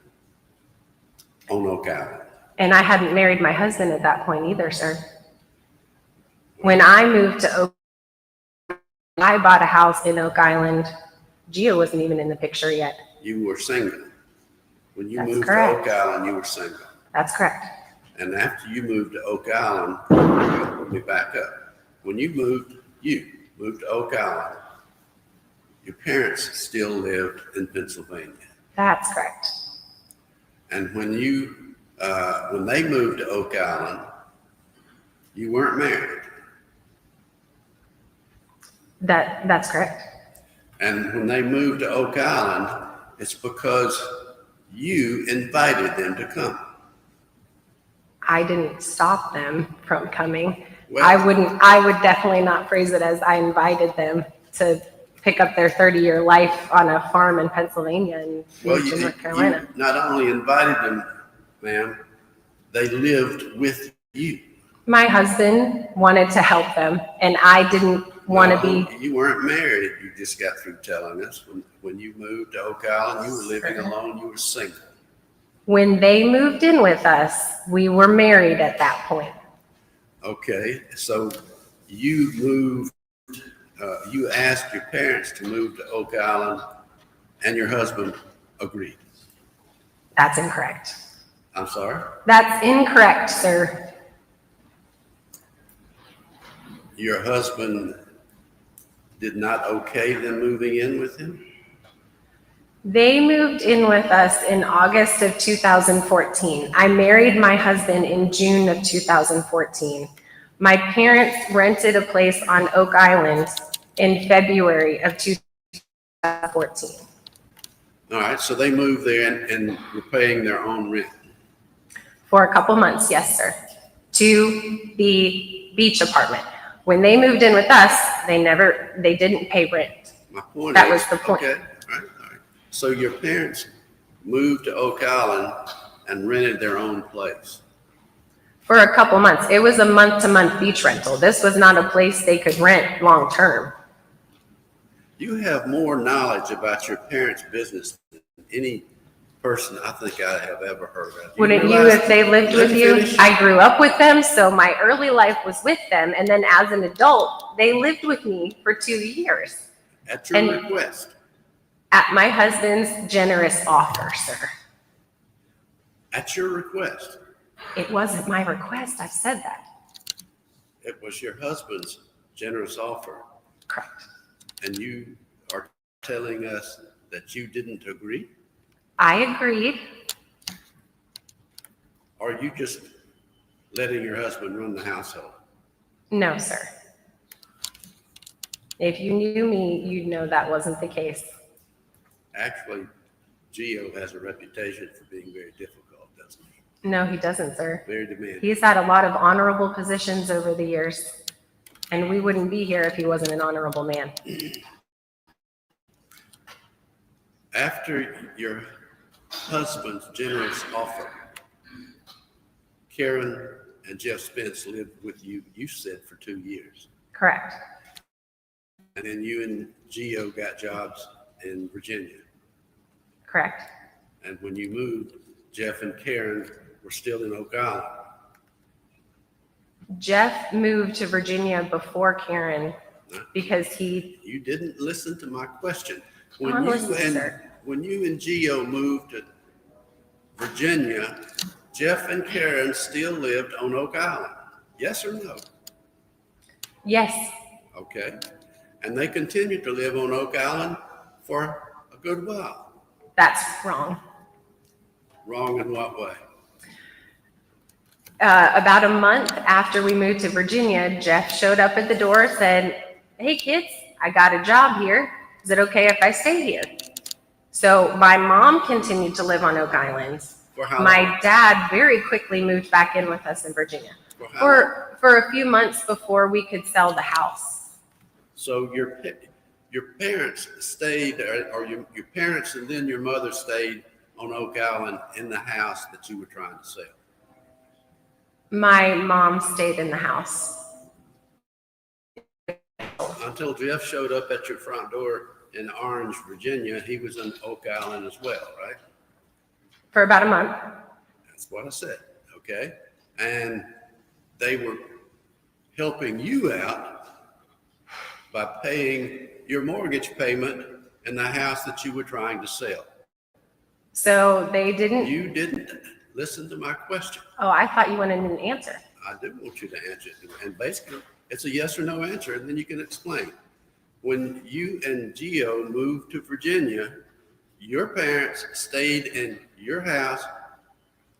on Oak Island. And I hadn't married my husband at that point either, sir. When I moved to Oak, I bought a house in Oak Island. Gio wasn't even in the picture yet. You were single. When you That's moved correct. to Oak Island, you were single. That's correct. And after you moved to Oak Island, let me back up. When you moved to Oak Island, your parents still lived in Pennsylvania. That's correct. And when they moved to Oak Island, you weren't married. That's correct. And when they moved to Oak Island, it's because you invited them to come. I didn't stop them from coming. Well- I would definitely not phrase it as I invited them to pick up their 30-year life on a farm in Pennsylvania and Well, move to you North Carolina. not only invited them, ma'am, they lived with you. My husband wanted to help them, and I didn't want to be. You weren't married. You just got through telling us when you moved to Oak Island, you were living Sure. alone. You were single. When they moved in with us, we were married at that point. Okay, so you moved. You asked your parents to move to Oak Island, and your husband agreed. That's incorrect. I'm sorry. That's incorrect, sir. Your husband did not okay them moving in with him? They moved in with us in August of 2014. I married my husband in June of 2014. My parents rented a place on Oak Island in February of 2014. All right, so they moved there and were paying their own rent. For a couple months, yes, sir, to the beach apartment. When they moved in with us, they didn't pay rent. My point That is, was the point. Okay, all right. So your parents moved to Oak Island and rented their own place. For a couple months. It was a month-to-month beach rental. This was not a place they could rent long-term. You have more knowledge about your parents' business than any person I think I have ever heard of. Wouldn't you realize- if they lived Let with me you? finish. I grew up with them, so my early life was with them. And then as an adult, they lived with me for 2 years At your and- request. at my husband's generous offer, sir. At your request. It wasn't my request. I've said that. It was your husband's generous offer. Correct. And you are telling us that you didn't agree? I agreed. Or are you just letting your husband run the household? No, sir. If you knew me, you'd know that wasn't the case. Actually, Gio has a reputation for being very difficult, doesn't he? No, he doesn't, sir. Very demanding. He's had a lot of honorable positions over the years, and we wouldn't be here if he wasn't an honorable man. After your husband's generous offer, Karen and Jeff Spence lived with you, you said, for 2 years. Correct. And then you and Gio got jobs in Virginia. Correct. And when you moved, Jeff and Karen were still in Oak Island. Jeff moved to Virginia before Karen because You didn't listen to my question. I'm listening, sir. When you and Gio moved to Virginia, Jeff and Karen still lived on Oak Island. Yes or no? Yes, Okay. And they continued to live on Oak Island for a good while. that's wrong. Wrong in what way? About a month after we moved to Virginia, Jeff showed up at the door, said, "Hey kids, I got a job here. Is it okay if I stay here?" So my mom continued to live on Oak Island. For how long? My dad very quickly moved back in with us in Virginia For how long? for a few months before we could sell the house. So your parents stayed, or your parents and then your mother stayed on Oak Island in the house that you were trying to sell? My mom stayed in the house. Until Jeff showed up at your front door in Orange, Virginia, he was in Oak Island as well, right? For about a month. That's what I said, okay? And they were helping you out by paying your mortgage payment in the house that you were trying to sell. So they didn't. You didn't listen to my question. Oh, I thought you wanted an answer. I do want you to answer it. And basically, it's a yes or no answer, and then you can explain. When you and Gio moved to Virginia, your parents stayed in your house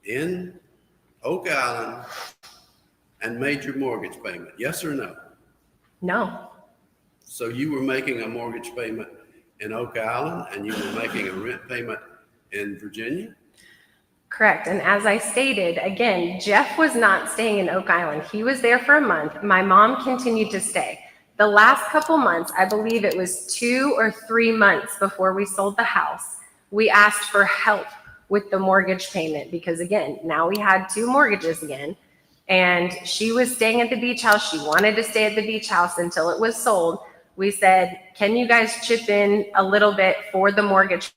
in Oak Island and made your mortgage payment, yes or no? No. So you were making a mortgage payment in Oak Island and you were making a rent payment in Virginia? Correct. And as I stated, again, Jeff was not staying in Oak Island. He was there for a month. My mom continued to stay. The last couple months, I believe it was 2 or 3 months before we sold the house, we asked for help with the mortgage payment because, again, now we had 2 mortgages again. And she was staying at the beach house. She wanted to stay at the beach house until it was sold. We said, "Can you guys chip in a little bit for the mortgage?"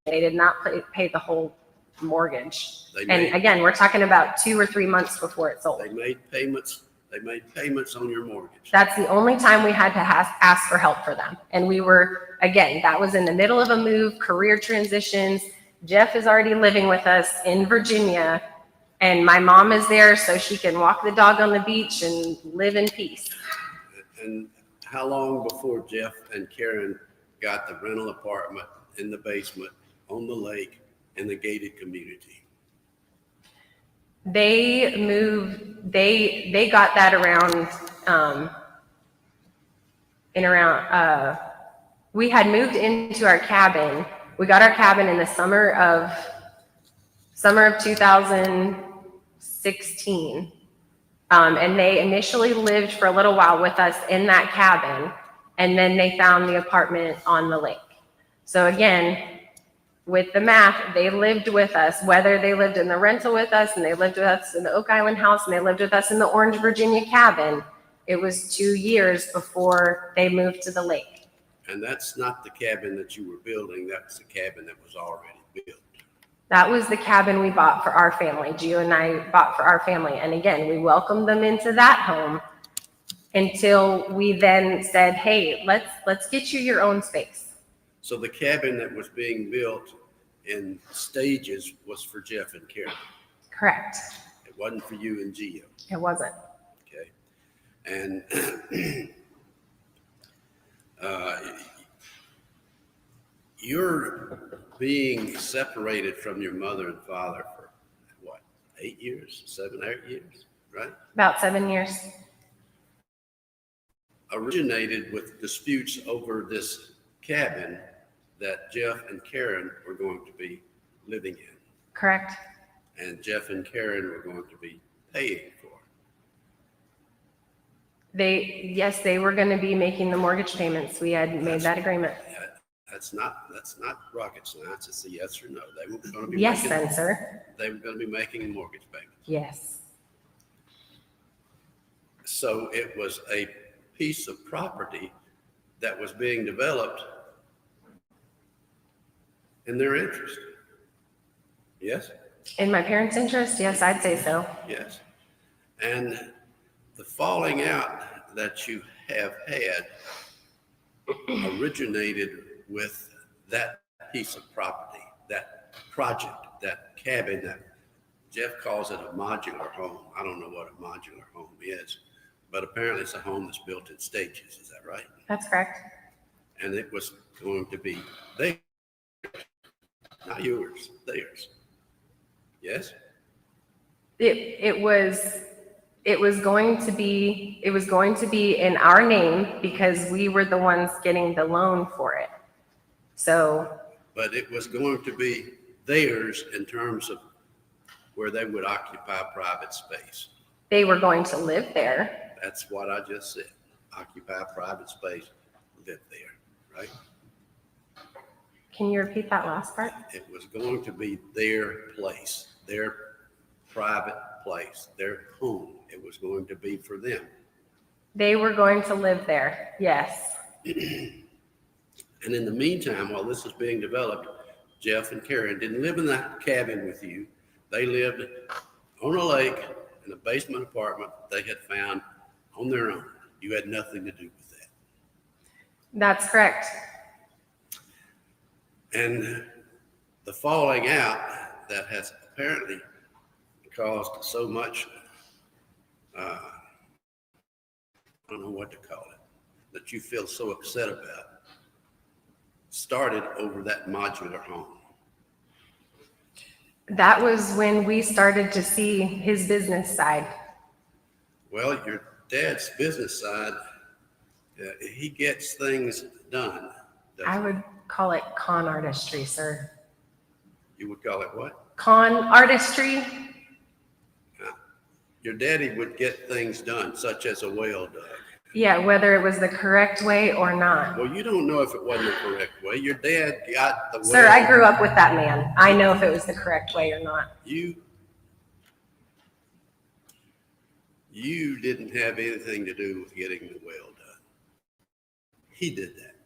They did not pay the whole mortgage. And again, we're talking about 2 or 3 months before it sold. They made payments. They made payments on your mortgage. That's the only time we had to ask for help for them. And we were, again, that was in the middle of a move, career transitions. Jeff is already living with us in Virginia, and my mom is there so she can walk the dog on the beach and live in peace. And how long before Jeff and Karen got the rental apartment in the basement on the lake in the gated community? They moved, they got that around, we had moved into our cabin. We got our cabin in the summer of 2016. And they initially lived for a little while with us in that cabin, and then they found the apartment on the lake. So again, with the math, they lived with us, whether they lived in the rental with us and they lived with us in the Oak Island house and they lived with us in the Orange, Virginia cabin. It was 2 years before they moved to the lake. And that's not the cabin that you were building. That's the cabin that was already built. That was the cabin we bought for our family. Gio and I bought for our family. And again, we welcomed them into that home until we then said, "Hey, let's get you your own space." So the cabin that was being built in stages was for Jeff and Karen. Correct. It wasn't for you and Gio. It wasn't. Okay. And you're being separated from your mother and father for what, 8 years, 7, 8 years, right? About 7 years. Originated with disputes over this cabin that Jeff and Karen were going to be living in. Correct. And Jeff and Karen were going to be paying for. Yes, they were going to be making the mortgage payments. We had made that agreement. That's not rocket science. It's a yes or no. They were going to be Yes, sir. They were going to be making mortgage payments. Yes. So it was a piece of property that was being developed in their interest. Yes? In my parents' interest, yes, I'd say so. Yes. And the falling out that you have had originated with that piece of property, that project, that cabin, that Jeff calls it a modular home. I don't know what a modular home is, but apparently it's a home that's built in stages. Is that right? That's correct. And it was going to be theirs, not yours, theirs. Yes? It was going to be in our name because we were the ones getting the loan for it. So, But it was going to be theirs in terms of where they would occupy private space. they were going to live there. That's what I just said. Occupy private space, live there, right? Can you repeat that last part? It was going to be their place, their private place, their home. It was going to be for them. They were going to live there, yes. And in the meantime, while this was being developed, Jeff and Karen didn't live in that cabin with you. They lived on a lake in a basement apartment they had found on their own. You had nothing to do with that. That's correct. And the falling out that has apparently caused so much, I don't know what to call it, that you feel so upset about, started over that modular home. That was when we started to see his business side. Well, your dad's business side, he gets things done. I would call it con artistry, sir. You would call it what? Con artistry? Your daddy would get things done, such as a well dug. Yeah, whether it was the correct way or not. Well, you don't know if it wasn't the correct way. Your dad got the well. Sir, I grew up with that man. I know if it was the correct way or not. You didn't have anything to do with getting the well done. He did that.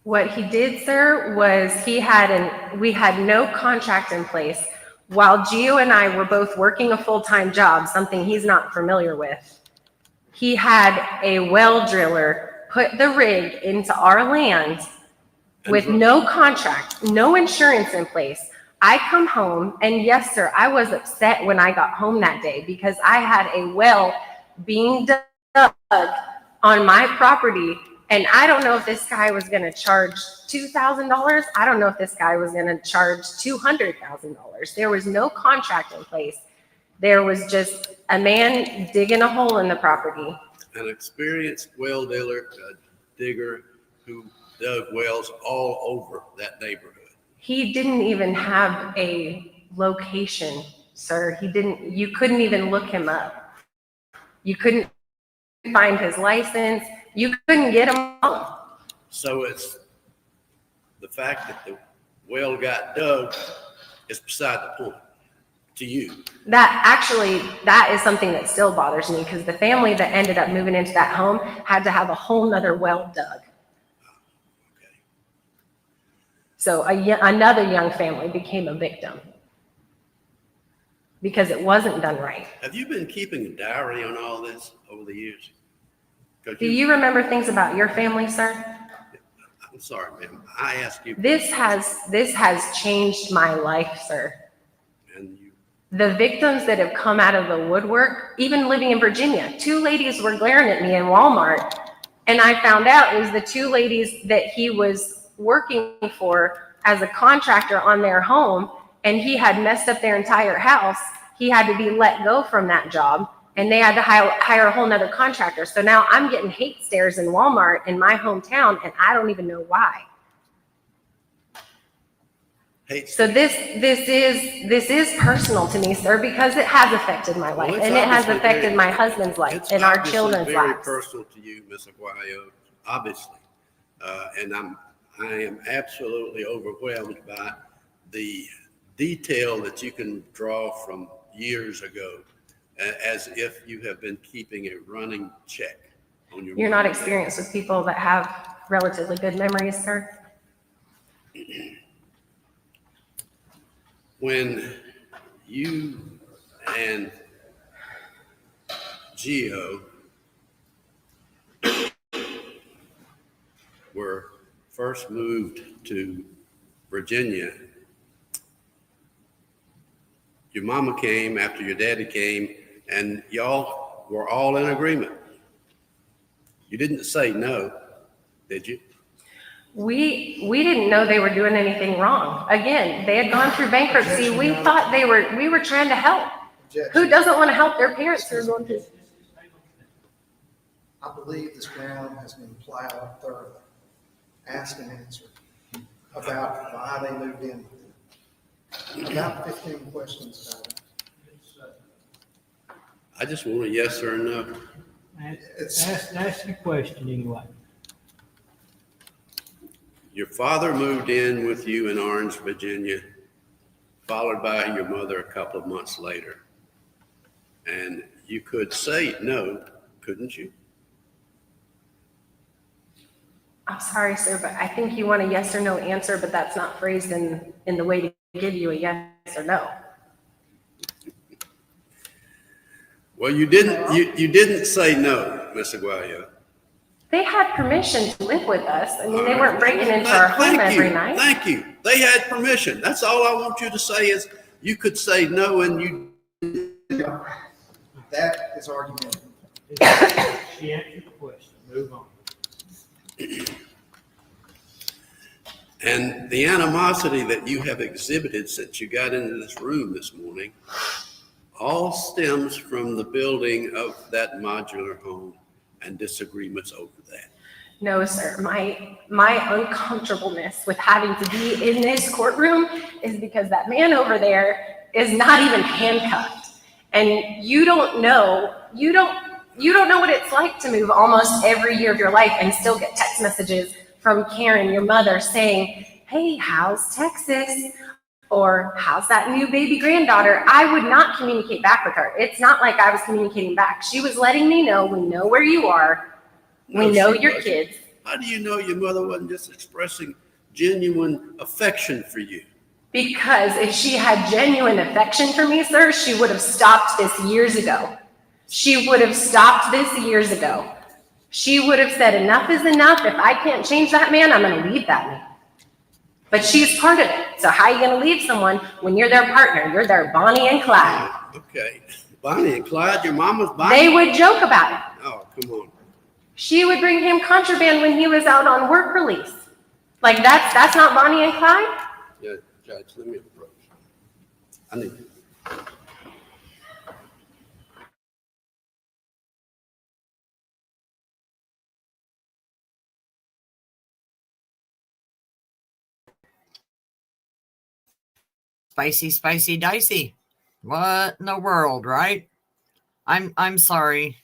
What he did, sir, was we had no contract in place. While Gio and I were both working a full-time job, something he's not familiar with, he had a well driller put the rig into our land with no contract, no insurance in place. I come home, and yes, sir, I was upset when I got home that day because I had a well being dug on my property, and I don't know if this guy was going to charge $2,000. I don't know if this guy was going to charge $200,000. There was no contract in place. There was just a man digging a hole in the property. An experienced well digger who dug wells all over that neighborhood. He didn't even have a location, sir. You couldn't even look him up. You couldn't find his license. You couldn't get him home. So it's the fact that the well got dug is beside the point to you. That is something that still bothers me because the family that ended up moving into that home had to have a whole nother well dug. Okay. So another young family became a victim because it wasn't done right. Have you been keeping a diary on all this over the years? Do you remember things about your family, sir? I'm sorry, ma'am. I asked you. This has changed my life, sir. And you. The victims that have come out of the woodwork, even living in Virginia, 2 ladies were glaring at me in Walmart, and I found out it was the 2 ladies that he was working for as a contractor on their home, and he had messed up their entire house. He had to be let go from that job, and they had to hire a whole nother contractor. So now I'm getting hate stares in Walmart in my hometown, and I don't even know why. So this is personal to me, sir, because it has affected my life, and it has affected my husband's life and our children's lives. It's very personal to you, Ms. Aguayo, obviously, and I am absolutely overwhelmed by the detail that you can draw from years ago, as if you have been keeping a running check on your. You're not experienced with people that have relatively good memories, sir. When you and Gio were first moved to Virginia, your mama came after your daddy came, and y'all were all in agreement. You didn't say no, did you? We didn't know they were doing anything wrong. Again, they had gone through bankruptcy. We thought we were trying to help. Who doesn't want to help their parents who are going through? I believe this ground has been plowed thoroughly. Ask and answer about why they moved in. About 15 questions about it. I just want a yes or a no. Ask your question anyway. Your father moved in with you in Orange, Virginia, followed by your mother a couple of months later. And you could say no, couldn't you? I'm sorry, sir, but I think you want a yes or no answer, but that's not phrased in the way to give you a yes or no. Well, you didn't say no, Miss Aguayo. They had permission to live with us. I mean, they weren't breaking into our home every night. Thank you. They had permission. That's all I want you to say is you could say no and you. That is argument. She answered the question. Move on. And the animosity that you have exhibited since you got into this room this morning all stems from the building of that modular home and disagreements over that. No, sir. My uncomfortableness with having to be in this courtroom is because that man over there is not even handcuffed. And you don't know what it's like to move almost every year of your life and still get text messages from Karen, your mother, saying, hey, how's Texas? Or how's that new baby granddaughter? I would not communicate back with her. It's not like I was communicating back. She was letting me know, we know where you are. We know your kids. How do you know your mother wasn't just expressing genuine affection for you? Because if she had genuine affection for me, sir, she would have stopped this years ago. She would have stopped this years ago. She would have said, enough is enough. If I can't change that man, I'm going to leave that man. But she's part of it. So how are you going to leave someone when you're their partner? You're their Bonnie and Clyde. Okay. Bonnie and Clyde, your mama's Bonnie? They would joke about it. Oh, come on. She would bring him contraband when he was out on work release. Like that's not Bonnie and Clyde? Yeah, Judge, let me approach. I need to. Spicy, dicey. What in the world, right? I'm sorry.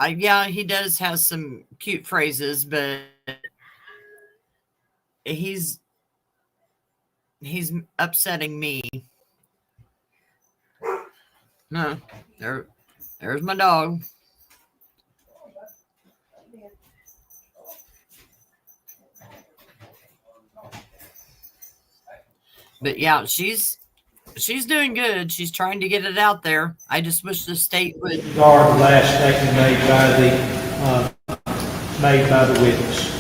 Yeah, he does have some cute phrases, but he's upsetting me. No, there's my dog. But yeah, she's doing good. She's trying to get it out there. I just wish the state would. Regard the last statement made by the witness.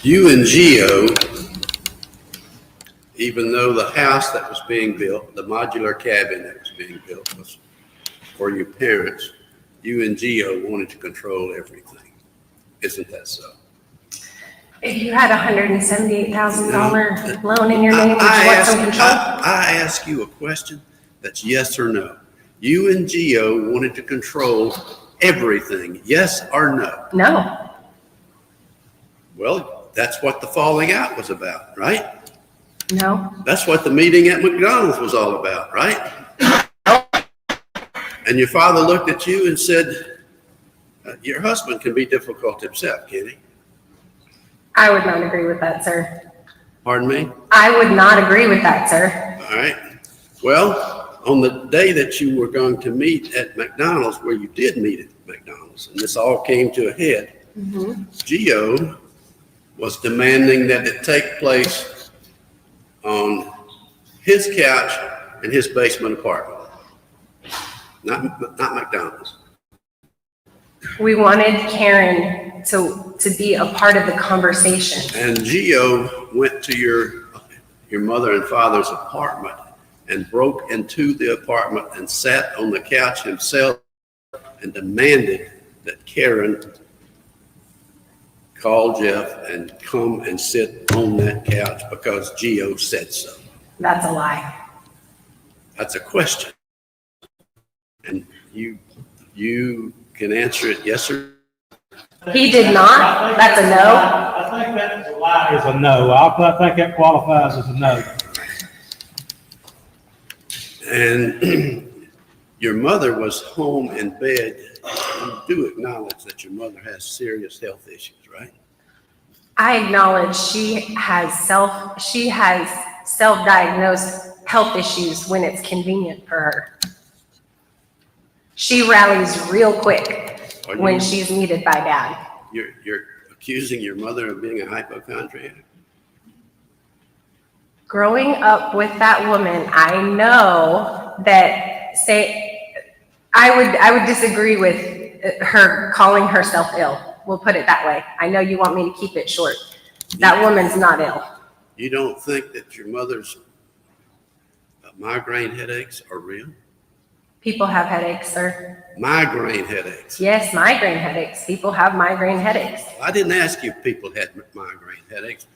You and Gio, even though the house that was being built, the modular cabin that was being built was for your parents, you and Gio wanted to control everything. Isn't that so? If you had $178,000 loan in your name, would you want some control? I ask you a question that's yes or no. You and Gio wanted to control everything, yes or no? No. Well, that's what the falling out was about, right? No. That's what the meeting at McDonald's was all about, right? And your father looked at you and said, your husband can be difficult himself, can he? I would not agree with that, sir. Pardon me? I would not agree with that, sir. All right. Well, on the day that you were going to meet at McDonald's, where you did meet at McDonald's, and this all came to a head, Gio was demanding that it take place on his couch in his basement apartment, not McDonald's. We wanted Karen to be a part of the conversation. And Geo went to your mother and father's apartment and broke into the apartment and sat on the couch himself and demanded that Karen call Jeff and come and sit on that couch because Geo said so. That's a lie. That's a question. And you can answer it yes or no. He did not? That's a no? I think that's a lie is a no. I think that qualifies as a no. And your mother was home in bed. You do acknowledge that your mother has serious health issues, right? I acknowledge she has self-diagnosed health issues when it's convenient for her. She rallies real quick when she's needed by dad. You're accusing your mother of being a hypochondriac? Growing up with that woman, I know that I would disagree with her calling herself ill. We'll put it that way. I know you want me to keep it short. That woman's not ill. You don't think that your mother's migraine headaches are real? People have headaches, sir. Migraine headaches. Yes, migraine headaches. People have migraine headaches. I didn't ask you if people had migraine headaches.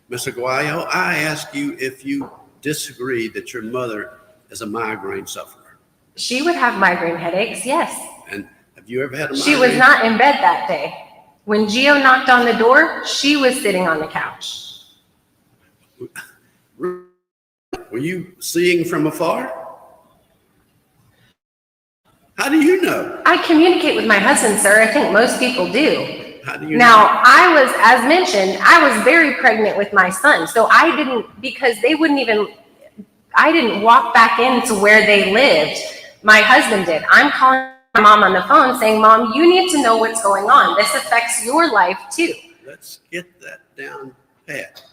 Ms. Aguayo, I asked you if you disagree that your mother is a migraine sufferer. She would have migraine headaches, yes. And have you ever had a migraine? She was not in bed that day. When Gio knocked on the door, she was sitting on the couch. Were you seeing from afar? How do you know? I communicate with my husband, sir. I think most people do. How do you Now, know? I was, as mentioned, I was very pregnant with my son. So I didn't, because they wouldn't even, I didn't walk back into where they lived. My husband did. I'm calling my mom on the phone saying, Mom, you need to know what's going on. This affects your life too. Let's get that down pat.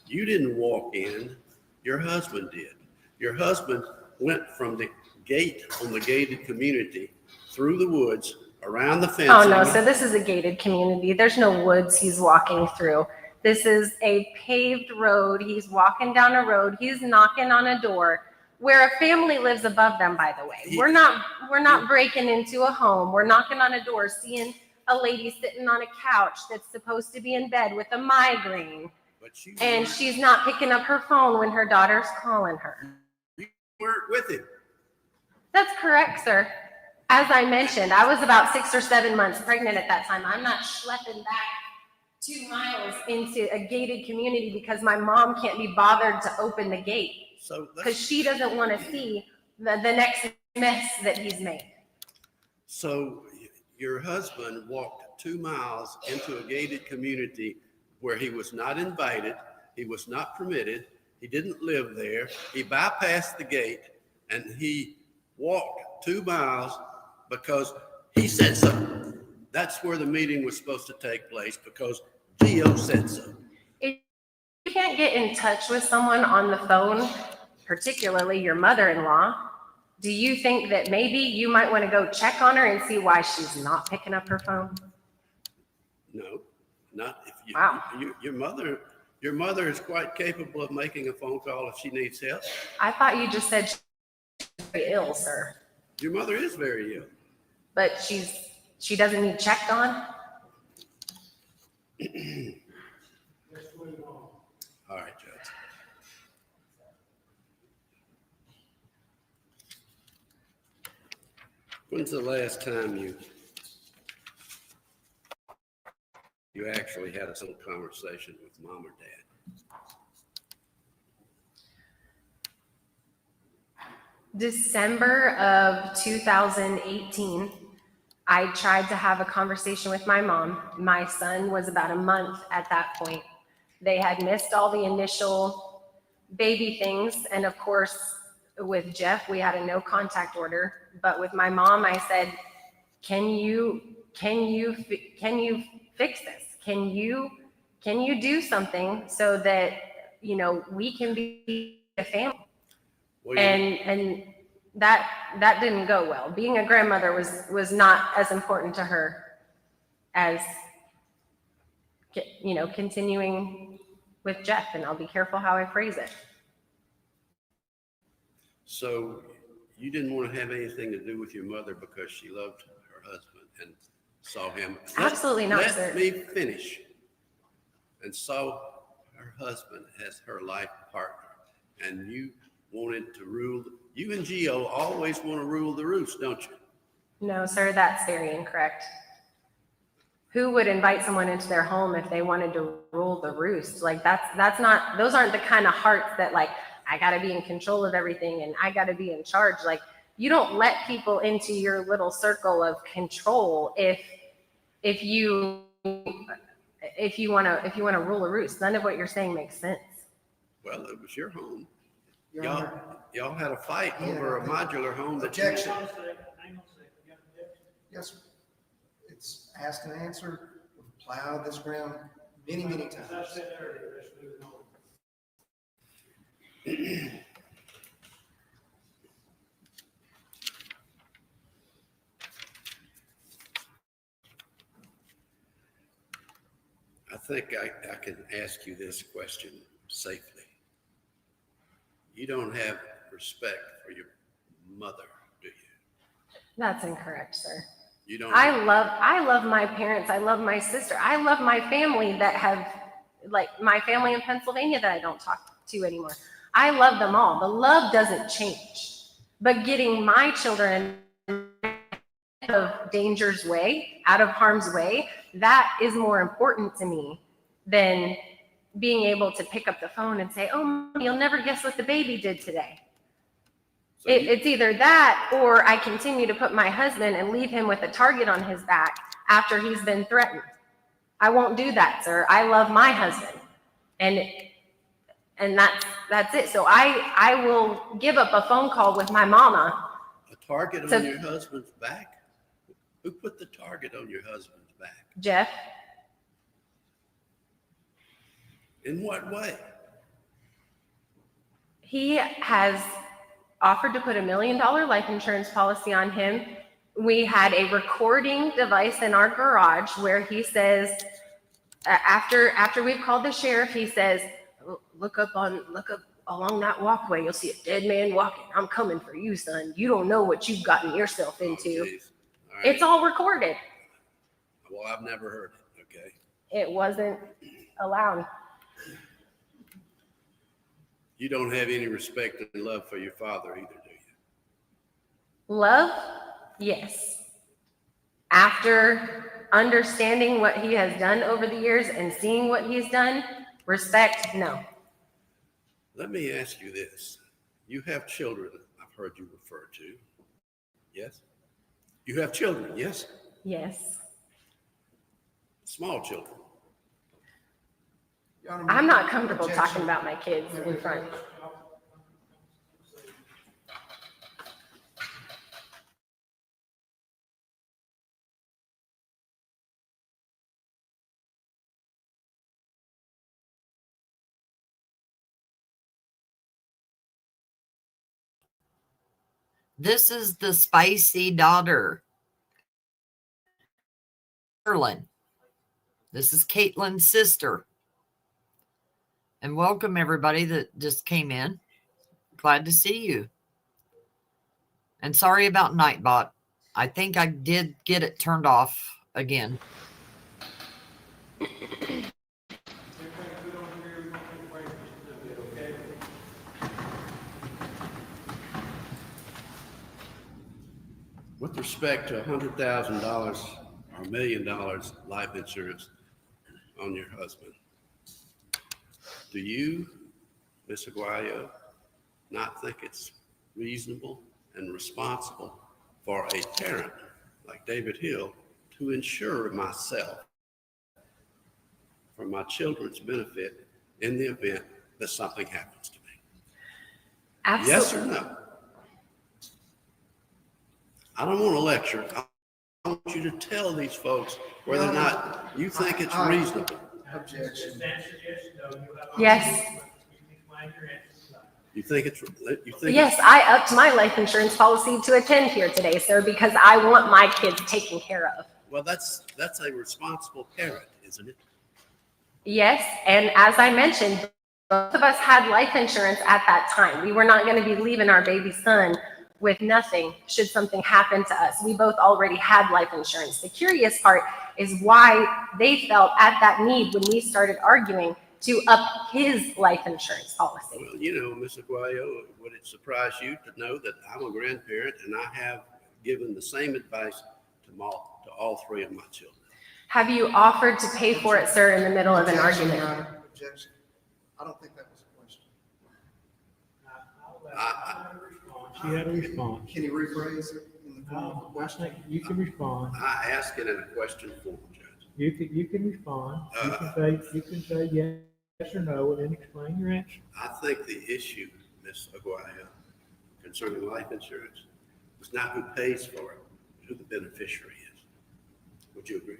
You didn't walk in, your husband did. Your husband went from the gate on the gated community through the woods, around the fence. Oh no, so this is a gated community. There's no woods he's walking through. This is a paved road. He's walking down a road. He's knocking on a door where a family lives above them, by the way. We're not breaking into a home. We're knocking on a door, seeing a lady sitting on a couch that's supposed to be in bed with a migraine. And she's not picking up her phone when her daughter's calling her. You weren't with him. That's correct, sir. As I mentioned, I was about 6 or 7 months pregnant at that time. I'm not schlepping back 2 miles into a gated community because my mom can't be bothered to open the gate because she doesn't want to see the next mess that he's made. So your husband walked 2 miles into a gated community where he was not invited, he was not permitted, he didn't live there, he bypassed the gate, and he walked 2 miles because he said so. That's where the meeting was supposed to take place because Gio said so. If you can't get in touch with someone on the phone, particularly your mother-in-law, do you think that maybe you might want to go check on her and see why she's not picking up her phone? No, not if you. Wow. Your mother is quite capable of making a phone call if she needs help. I thought you just said she's very ill, sir. Your mother is very ill. But she doesn't need checked on? All right, Judge. When's the last time you actually had some conversation with Mom or Dad? December of 2018, I tried to have a conversation with my mom. My son was about a month at that point. They had missed all the initial baby things. And of course, with Jeff, we had a no contact order. But with my mom, I said, can you fix this? Can you do something so that, we can be a family? Well, And that didn't go well. Being a grandmother was not as important to her as, continuing with Jeff, and I'll be careful how I phrase it. So you didn't want to have anything to do with your mother because she loved her husband and saw him. Absolutely not, sir. Let me finish. And saw her husband as her life partner. And you wanted to rule. You and Gio always want to rule the roost, don't you? No, sir, that's very incorrect. Who would invite someone into their home if they wanted to rule the roost? Like that's not, those aren't the kind of hearts that like, I gotta be in control of everything and I gotta be in charge. Like, you don't let people into your little circle of control if you wanna rule a roost. None of what you're saying makes sense. Well, it was your home. Your Honor. Y'all had a fight Yeah, over a modular home that Objection. Hang on a second. Hang on a second. You got an objection? Yes, sir. It's asked and answered. We've plowed this ground many, many As I times. said earlier, let's move on. I think I can ask you this question safely. You don't have respect for your mother, do you? That's incorrect, sir. You don't. I love my parents. I love my sister. I love my family that have, like my family in Pennsylvania that I don't talk to anymore. I love them all. The love doesn't change. But getting my children out of danger's way, out of harm's way, that is more important to me than being able to pick up the phone and say, oh, Mom, you'll never guess what the baby did today. So It's either that or I continue to put my husband and leave him with a target on his back after he's been threatened. I won't do that, sir. I love my husband. And that's it. So I will give up a phone call with my mama. a target on your husband's back? Who put the target on your husband's back? Jeff, In what way? he has offered to put $1 million life insurance policy on him. We had a recording device in our garage where he says, after we've called the sheriff, he says, look up along that walkway. You'll see a dead man walking. I'm coming for you, son. You don't know what you've gotten yourself into. Geez. All right. It's all recorded. Well, I've never heard it. Okay. It wasn't allowed. You don't have any respect and love for your father either, do you? Love? Yes. After understanding what he has done over the years and seeing what he's done, respect, no. Let me ask you this. You have children, I've heard you refer to. Yes? You have children, yes? Yes. Small children. Your Honor, I'm not comfortable objection. talking about my kids in front. This is the spicy daughter, Carolyn. This is Caitlin's sister. And welcome everybody that just came in. Glad to see you. And sorry about Nightbot. I think I did get it turned off again. With respect to $100,000 or $1 million life insurance on your husband, do you, Ms. Aguayo, not think it's reasonable and responsible for a parent like David Hill to insure myself for my children's benefit in the event that something happens to me? Absolutely. Yes or no? I don't want to lecture. I want you to tell these folks whether or not you think it's reasonable. Objection. Yes. You think it's, Yes, I upped my life insurance policy to attend here today, sir, because I want my kids taken care of. Well, that's a responsible parent, isn't it? Yes, and as I mentioned, both of us had life insurance at that time. We were not going to be leaving our baby son with nothing should something happen to us. We both already had life insurance. The curious part is why they felt at that need when we started arguing to up his life insurance policy. Well, you know, Ms. Aguayo, would it surprise you to know that I'm a grandparent and I have given the same advice to all three of my children? Have you offered to pay for it, sir, in the middle of an Objection, argument? Your Honor. Objection. I don't think that was a question. She had a response. Can you rephrase it in the form of a I question? think you can respond. I ask it in a question form, Judge. You can respond. You can say yes or no and then explain your answer. I think the issue, Ms. Aguayo, concerning life insurance is not who pays for it, but who the beneficiary is. Would you agree?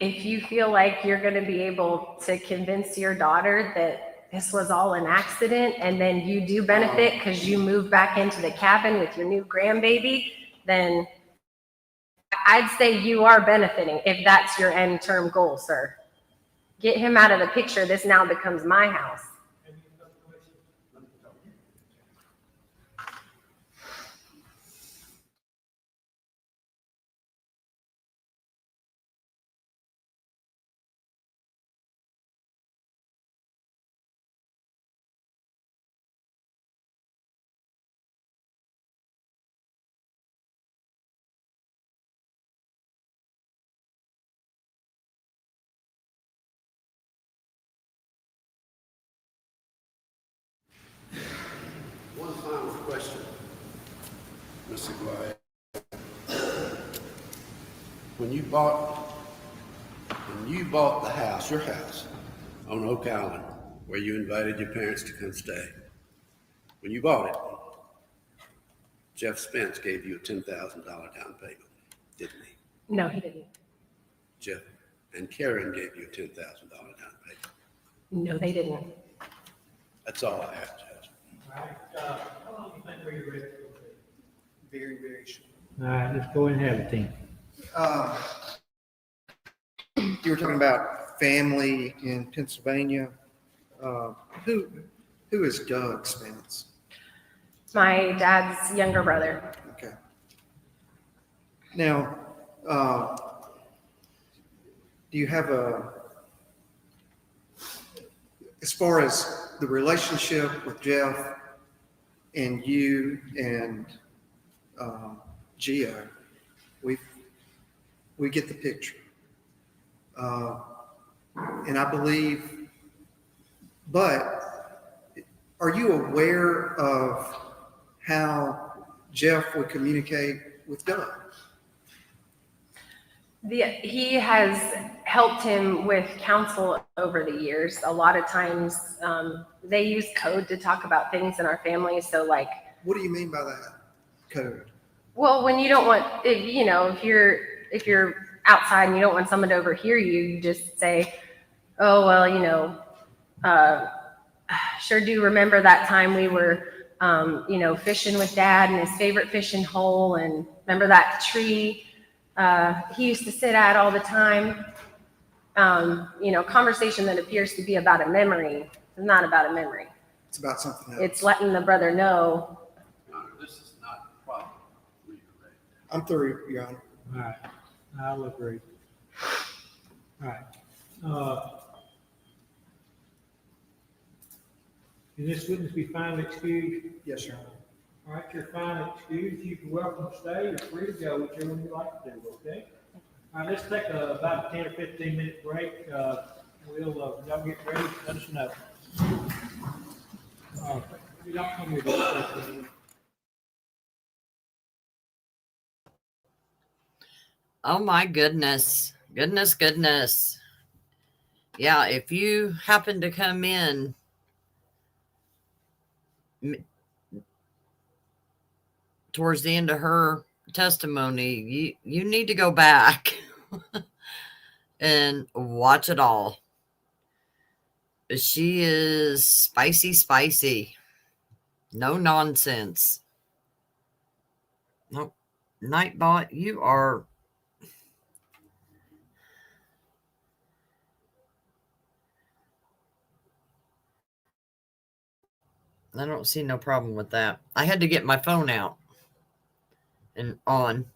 If you feel like you're going to be able to convince your daughter that this was all an accident and then you do benefit because you move back into the cabin with your new grandbaby, then I'd say you are benefiting if that's your end term goal, sir. Get him out of the picture. This now becomes my house. One final question, Ms. Aguayo. When you bought the house, your house, on Oak Island, where you invited your parents to come stay, when you bought it, Jeff Spence gave you a $10,000 down payment, didn't he? No, he didn't. Jeff and Karen gave you a $10,000 down payment. No, they didn't. That's all I have, Judge. All right, how long do you think we're ready? Very, very short. All right, let's go and have a team. You were talking about family in Pennsylvania. Who is Doug Spence? My dad's younger brother. Okay. Now, do you have as far as the relationship with Jeff and you and Gio, we get the picture. And I believe, but are you aware of how Jeff would communicate with Doug? He has helped him with counsel over the years. A lot of times they use code to talk about things in our family. So like, What do you mean by that code? well, when you don't want, if you're outside and you don't want someone to overhear you, you just say, oh, well, sure do remember that time we were, fishing with dad in his favorite fishing hole. And remember that tree he used to sit at all the time? Conversation that appears to be about a memory is not about a memory. It's about something else. It's letting the brother know. Your Honor, this is not a problem. I'm through, Your Honor. All right, I'll agree. All right. Can this witness be finally excused? Yes, Your Honor. All right, you're finally excused. You can welcome to stay. You're free to go, whichever one you like to do, okay? All right, let's take about a 10 or 15 minute break. Y'all get ready, let us know. Y'all come here. Oh my goodness. Goodness. Yeah, if you happen to come in towards the end of her testimony, you need to go back and watch it all. She is spicy. No nonsense. Nope. Nightbot, you are I don't see no problem with that. I had to get my phone out and on.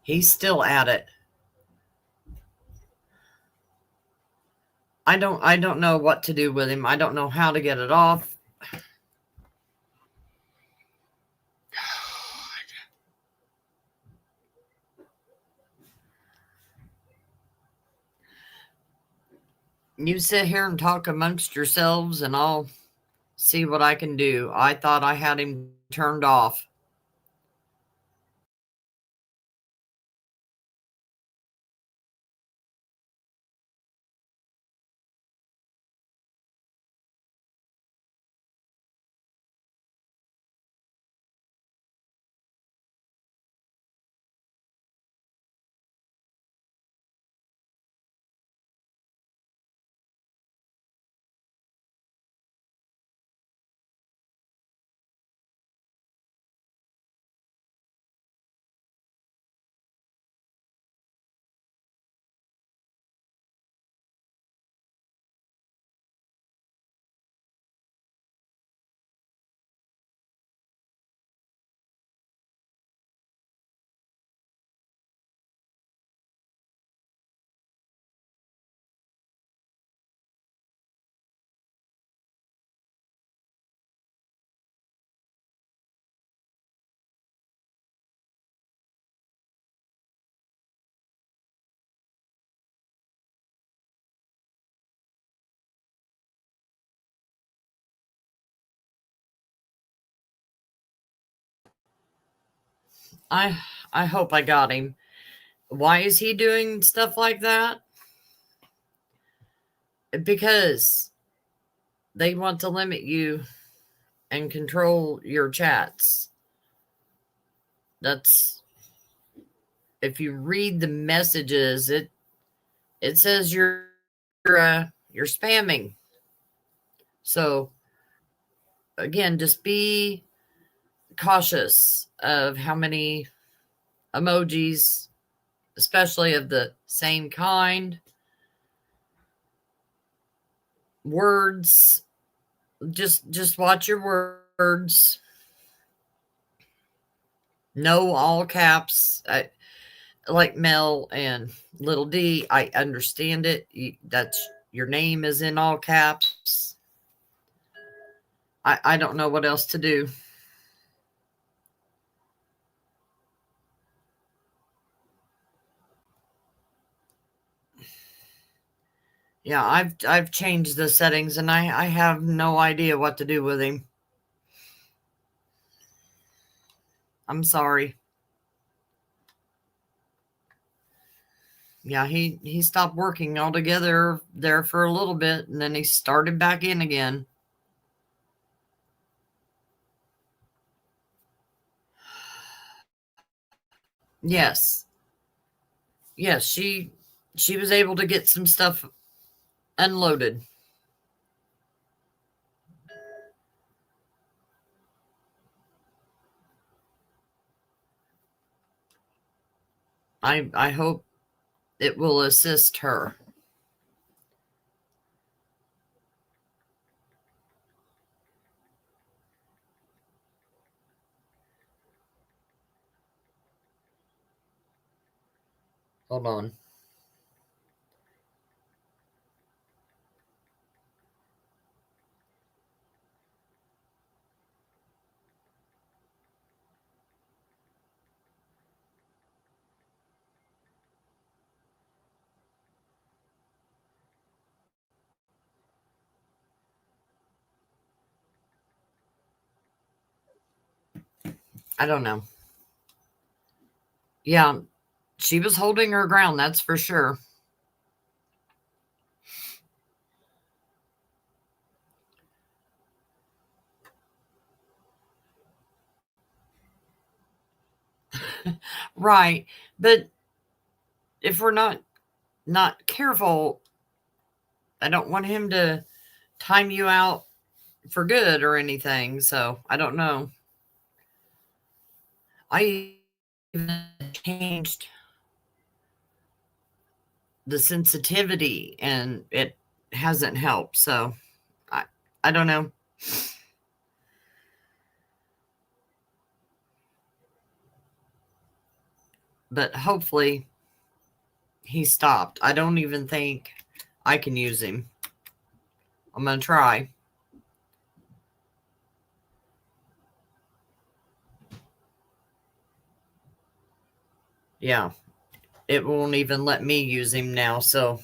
He's still at it. I don't know what to do with him. I don't know how to get it off. You sit here and talk amongst yourselves and I'll see what I can do. I thought I had him turned off. I hope I got him. Why is he doing stuff like that? Because they want to limit you and control your chats. That's, if you read the messages, it says you're spamming. So again, just be cautious of how many emojis, especially of the same kind, words. Just watch your words. No all caps. Like Mel and little D, I understand it. That's your name is in all caps. I don't know what else to do. Yeah, I've changed the settings and I have no idea what to do with him. I'm sorry. Yeah, he stopped working altogether there for a little bit and then he started back in again. Yes. Yes, she was able to get some stuff unloaded. I hope it will assist her. Hold on. I don't know. Yeah, she was holding her ground, that's for sure. Right. But if we're not careful, I don't want him to time you out for good or anything. So I don't know. I even changed the sensitivity and it hasn't helped. So I don't know. But hopefully he stopped. I don't even think I can use him. I'm going to try. Yeah. It won't even let me use him now. So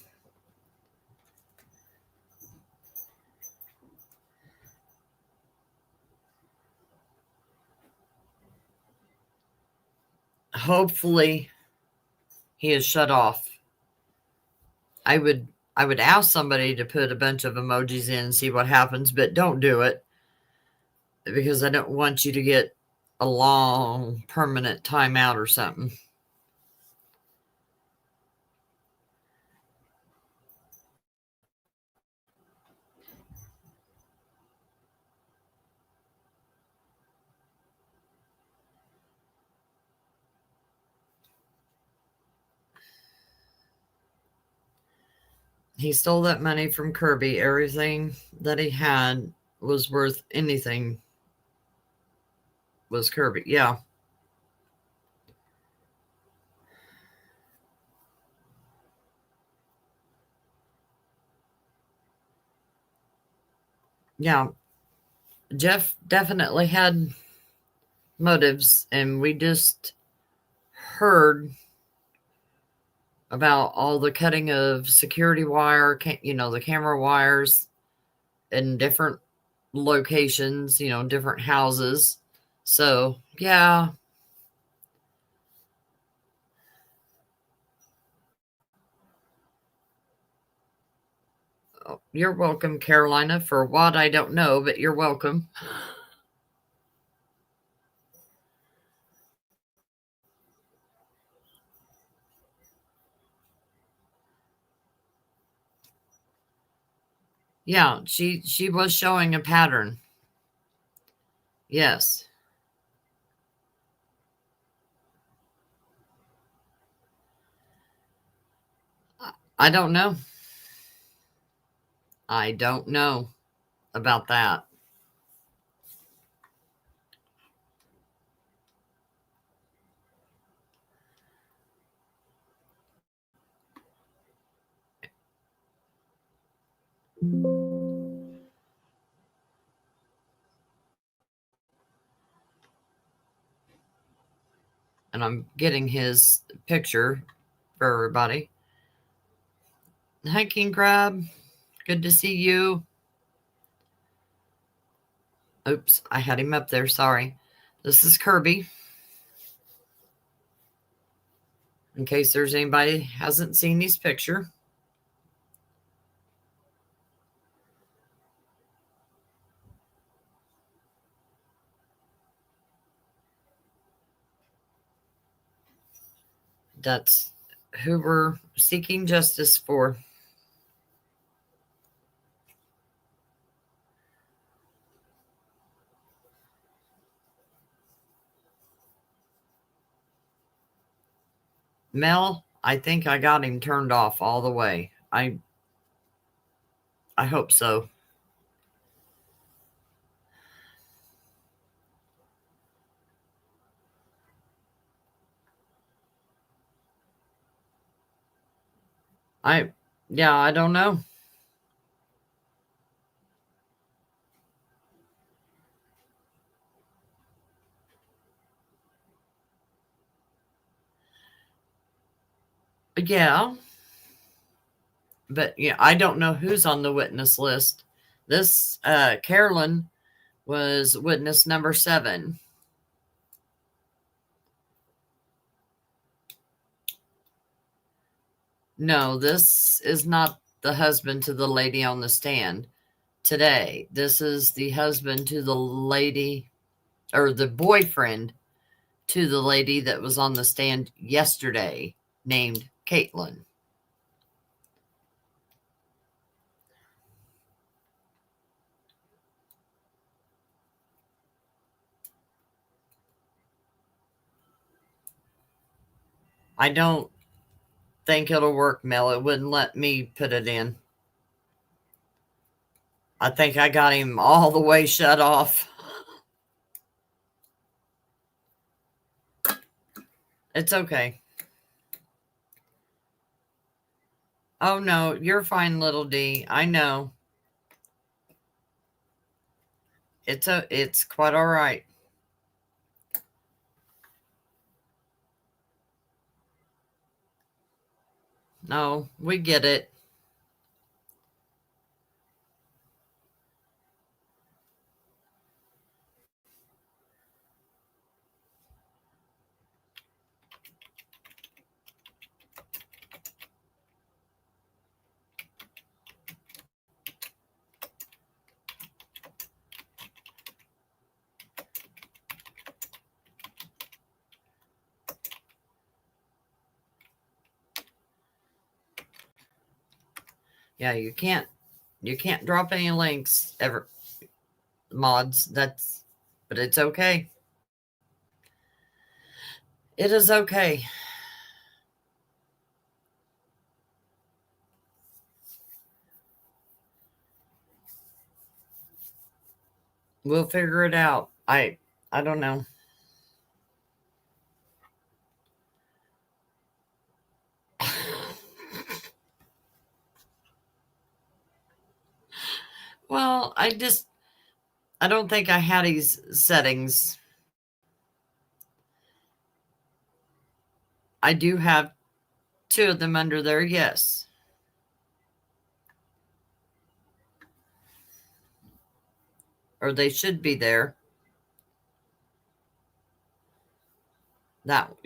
hopefully he is shut off. I would ask somebody to put a bunch of emojis in and see what happens, but don't do it because I don't want you to get a long permanent timeout or something. He stole that money from Kirby. Everything that he had was worth anything was Kirby. Yeah. Yeah. Jeff definitely had motives, and we just heard about all the cutting of security wire, the camera wires in different locations, different houses. So, yeah. Oh, you're welcome, Carolina, for what I don't know, but you're welcome. Yeah, she was showing a pattern. Yes. I don't know. I don't know about that. And I'm getting his picture for everybody. Hi, King Crab. Good to see you. Oops, I had him up there. Sorry. This is Kirby. In case there's anybody hasn't seen his picture. That's who we're seeking justice for. Mel, I think I got him turned off all the way. I hope so. I don't know. Yeah. But yeah, I don't know who's on the witness list. This Carolyn was witness number 7. No, this is not the husband to the lady on the stand today. This is the husband to the lady, or the boyfriend to the lady that was on the stand yesterday, named Caitlin. I don't think it'll work, Mel. It wouldn't let me put it in. I think I got him all the way shut off. It's okay. Oh no, you're fine, little D. I know. It's quite all right. No, we get it. Yeah, you can't drop any links ever, mods. But it's okay. It is okay. We'll figure it out. I don't know. Well, I don't think I had these settings. I do have 2 of them under there, yes. Or they should be there. That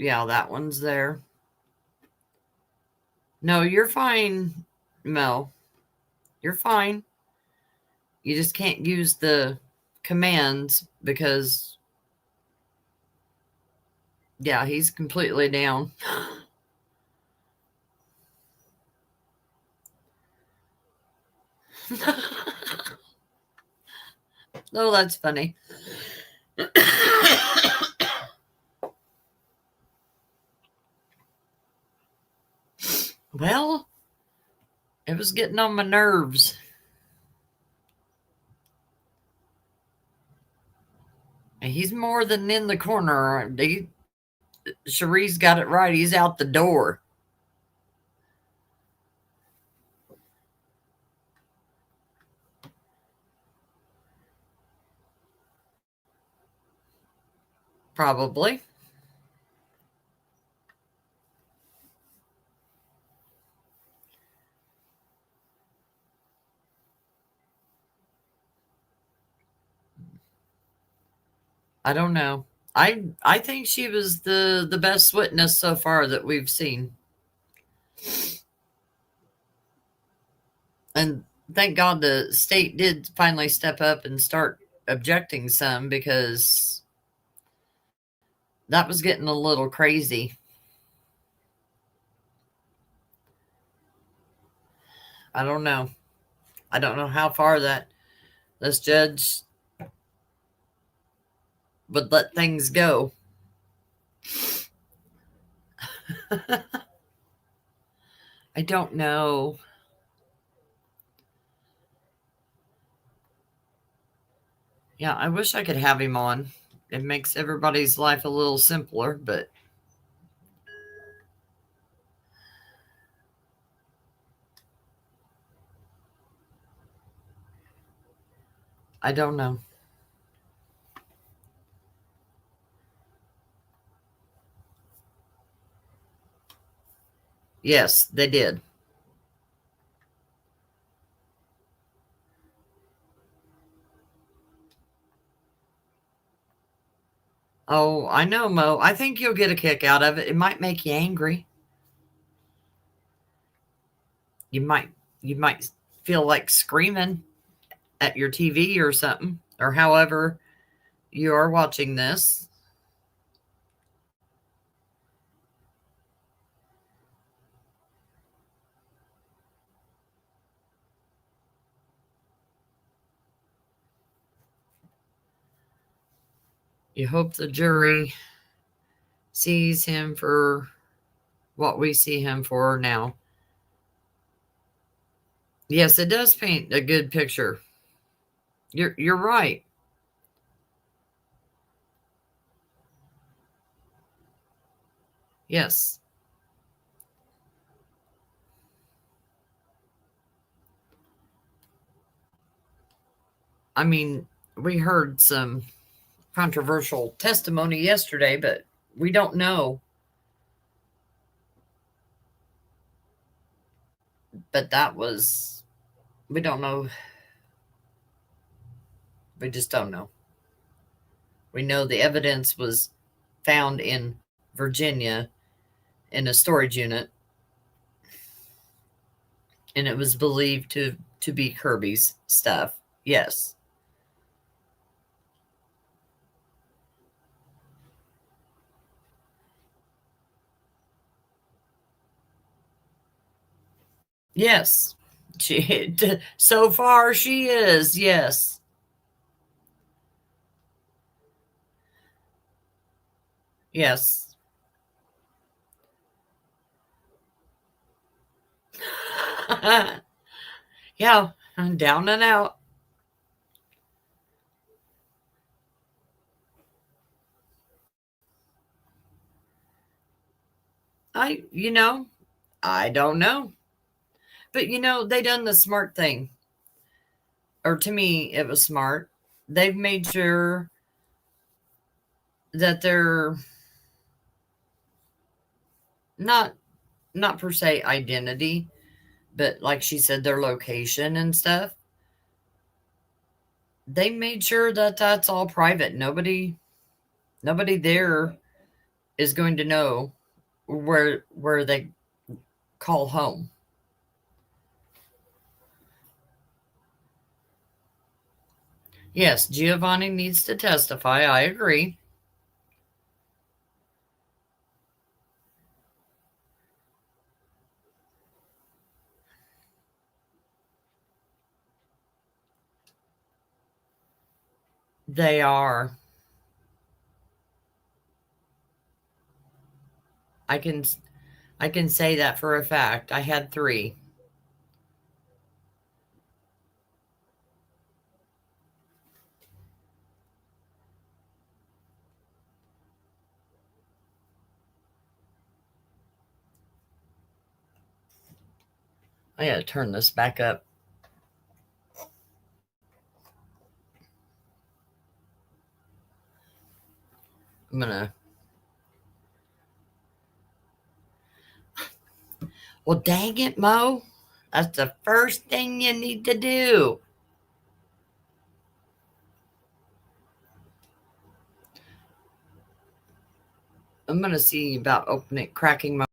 one's there. No, you're fine, Mel. You're fine. You just can't use the commands because, yeah, he's completely down. Oh, that's funny. Well, it was getting on my nerves. And he's more than in the corner. Cherie's got it right. He's out the door. Probably. I don't know. I think she was the best witness so far that we've seen. And thank God the state did finally step up and start objecting some, because that was getting a little crazy. I don't know. I don't know how far this judge would let things go. I don't know. Yeah, I wish I could have him on. It makes everybody's life a little simpler, but I don't know. Yes, they did. Oh, I know, Mo. I think you'll get a kick out of it. It might make you angry. You might feel like screaming at your TV or something, or however you are watching this. You hope the jury sees him for what we see him for now. Yes, it does paint a good picture. You're right. Yes. I mean, we heard some controversial testimony yesterday, but we don't know. But we don't know. We just don't know. We know the evidence was found in Virginia in a storage unit, and it was believed to be Kirby's stuff. Yes. Yes. She so far she is. Yes. Yes. Yeah, down and out. I don't know. But they done the smart thing. Or to me, it was smart. They've made sure that they're not per se identity, but like she said, their location and stuff. They made sure that that's all private. Nobody there is going to know where they call home. Yes, Giovanni needs to testify. I agree. They are. I can say that for a fact. I had 3. I gotta turn this back up. I'm gonna. Well, dang it, Mo. That's the first thing you need to do. I'm gonna see about cracking my.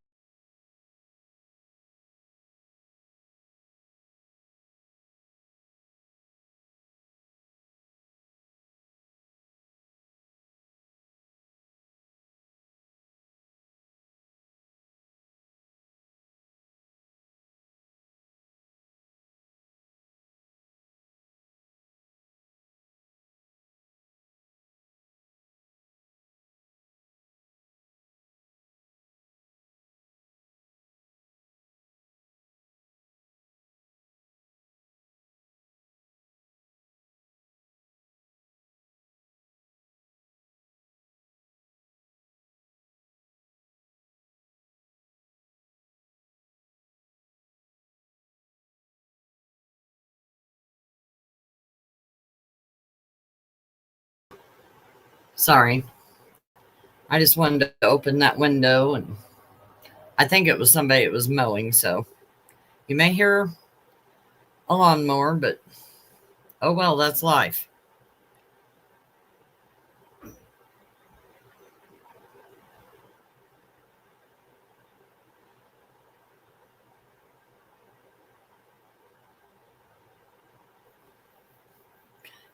Sorry. I just wanted to open that window, and I think it was somebody that was mowing, so you may hear a lawnmower, but oh well, that's life.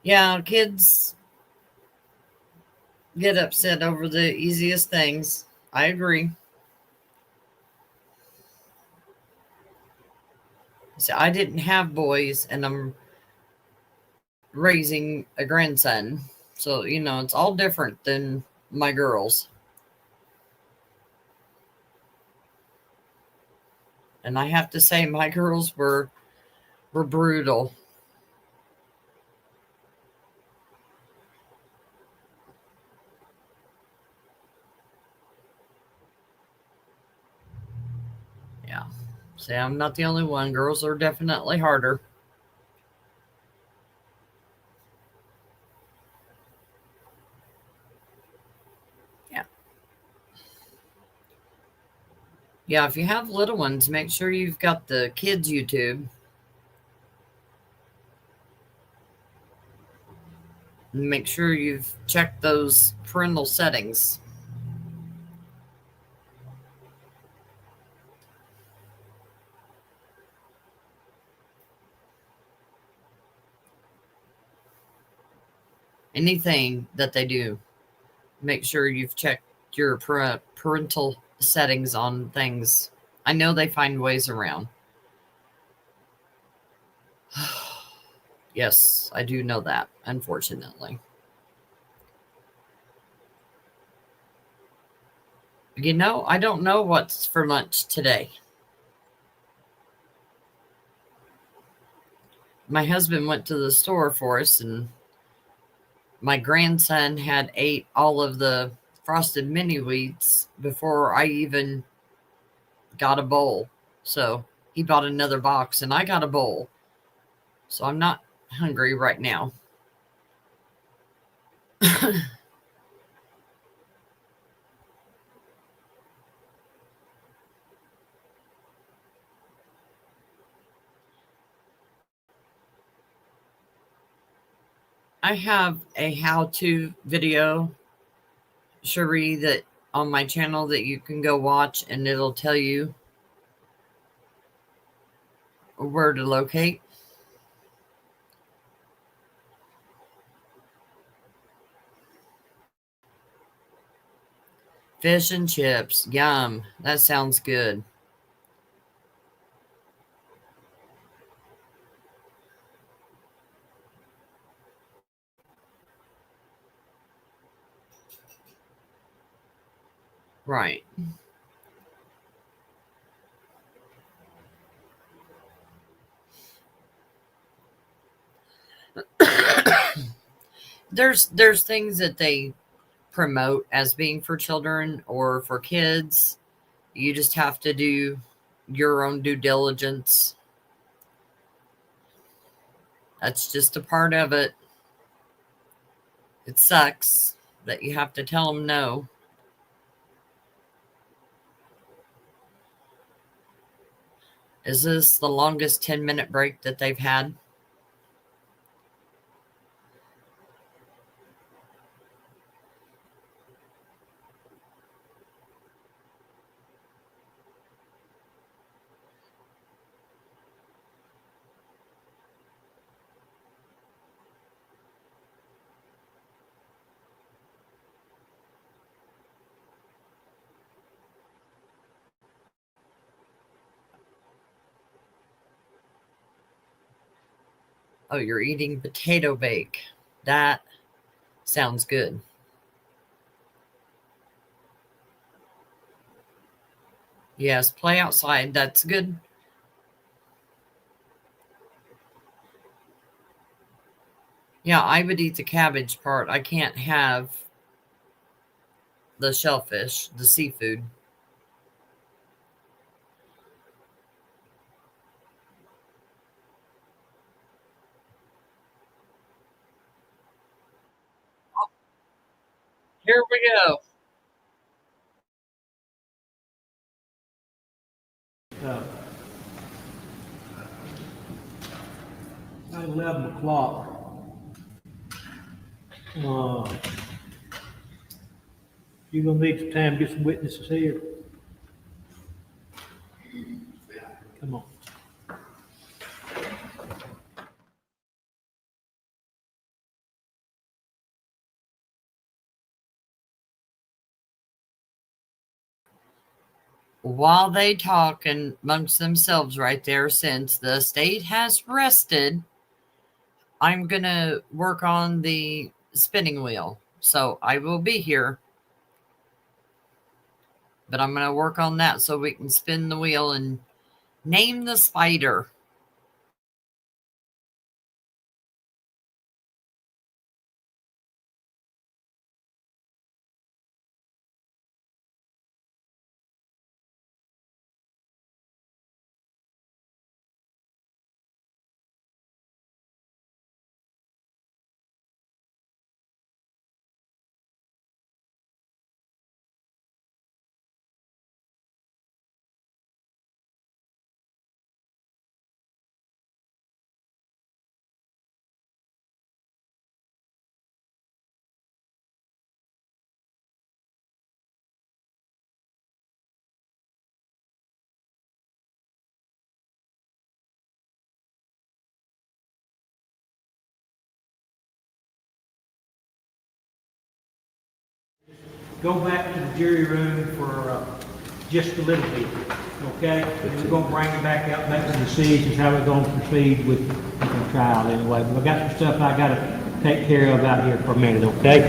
Yeah, kids get upset over the easiest things. I agree. So I didn't have boys, and I'm raising a grandson. So, it's all different than my girls. And I have to say, my girls were brutal. Yeah. See, I'm not the only one. Girls are definitely harder. Yeah. Yeah, if you have little ones, make sure you've got the kids' YouTube. And make sure you've checked those parental settings. Anything that they do, make sure you've checked your parental settings on things. I know they find ways around. Yes, I do know that, unfortunately. You know, I don't know what's for lunch today. My husband went to the store for us, and my grandson had ate all of the frosted mini wheats before I even got a bowl. So he bought another box, and I got a bowl. So I'm not hungry right now. I have a how-to video, Cherie, that on my channel that you can go watch, and it'll tell you where to locate. Fish and chips. Yum. That sounds good. Right. There's things that they promote as being for children or for kids. You just have to do your own due diligence. That's just a part of it. It sucks that you have to tell them no. Is this the longest 10-minute break that they've had? Oh, you're eating potato bake. That sounds good. Yes, play outside. That's good. Yeah, I would eat the cabbage part. I can't have the shellfish, the seafood. Here we go. 11 o'clock. You're gonna need some time to get some witnesses here. Come on. While they talk amongst themselves right there, since the state has rested, I'm going to work on the spinning wheel. So I will be here, but I'm going to work on that so we can spin the wheel and Name the spider. Go back to the jury room for just a little bit, okay? And we're gonna bring it back out, make some decisions, how we're gonna proceed with the trial anyway. But I got some stuff I gotta take care of out here for a minute, okay?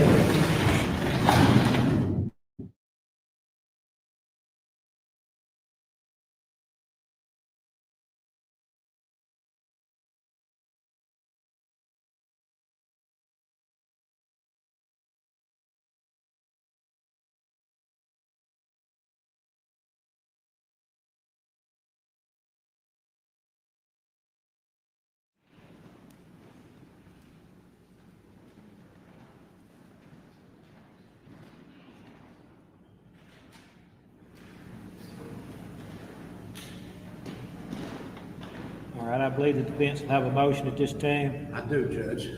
All right, I believe the defense will have a motion at this time. I do, Judge.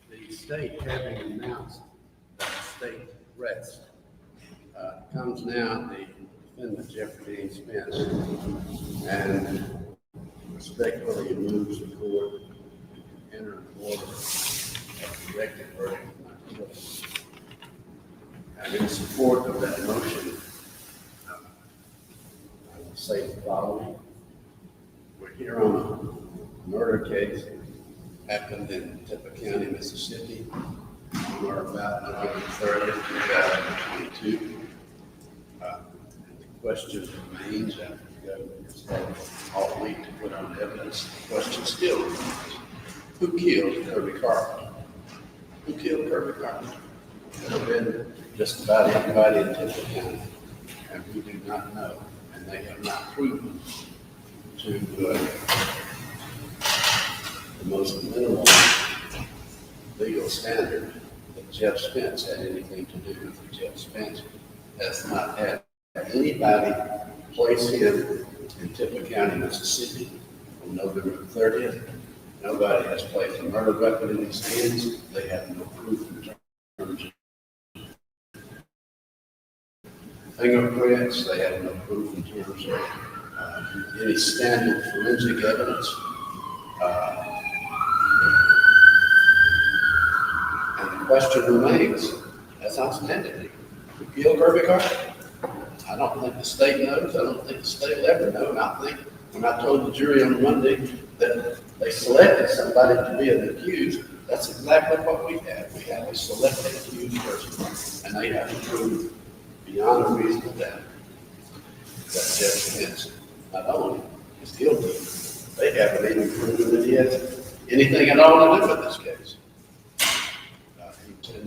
The state having announced that the state rest comes now, the defendant Jeffrey Spence, and respectfully moves the court to enter an order of directed verdict of not guilty. And in support of that motion, I will say the following. We're here on a murder case happened in Tippah County, Mississippi, on or about November 30th, 2022. And the question remains after the government has had all week to put on evidence. The question still remains: who killed Kirby Carpenter? Who killed Kirby Carpenter? Could have been just about anybody in Tippah County, and we do not know, and they have not proven to the most minimal legal standard that Jeff Spence had anything to do with it. Jeff Spence has not had anybody place him in Tippah County, Mississippi on November 30th. Nobody has placed a murder weapon in his hands. They have no proof in terms of fingerprints. They have no proof in terms of any standard forensic evidence. And the question remains, as outstanding, who killed Kirby Carpenter? I don't think the state knows. I don't think the state will ever know. And I think when I told the jury on Monday that they selected somebody to be an accused, that's exactly what we have. We have a selected accused person, and they have to prove beyond a reasonable doubt that Jeff Spence not only is guilty, they haven't even proven that he has anything at all to do with this case. He was in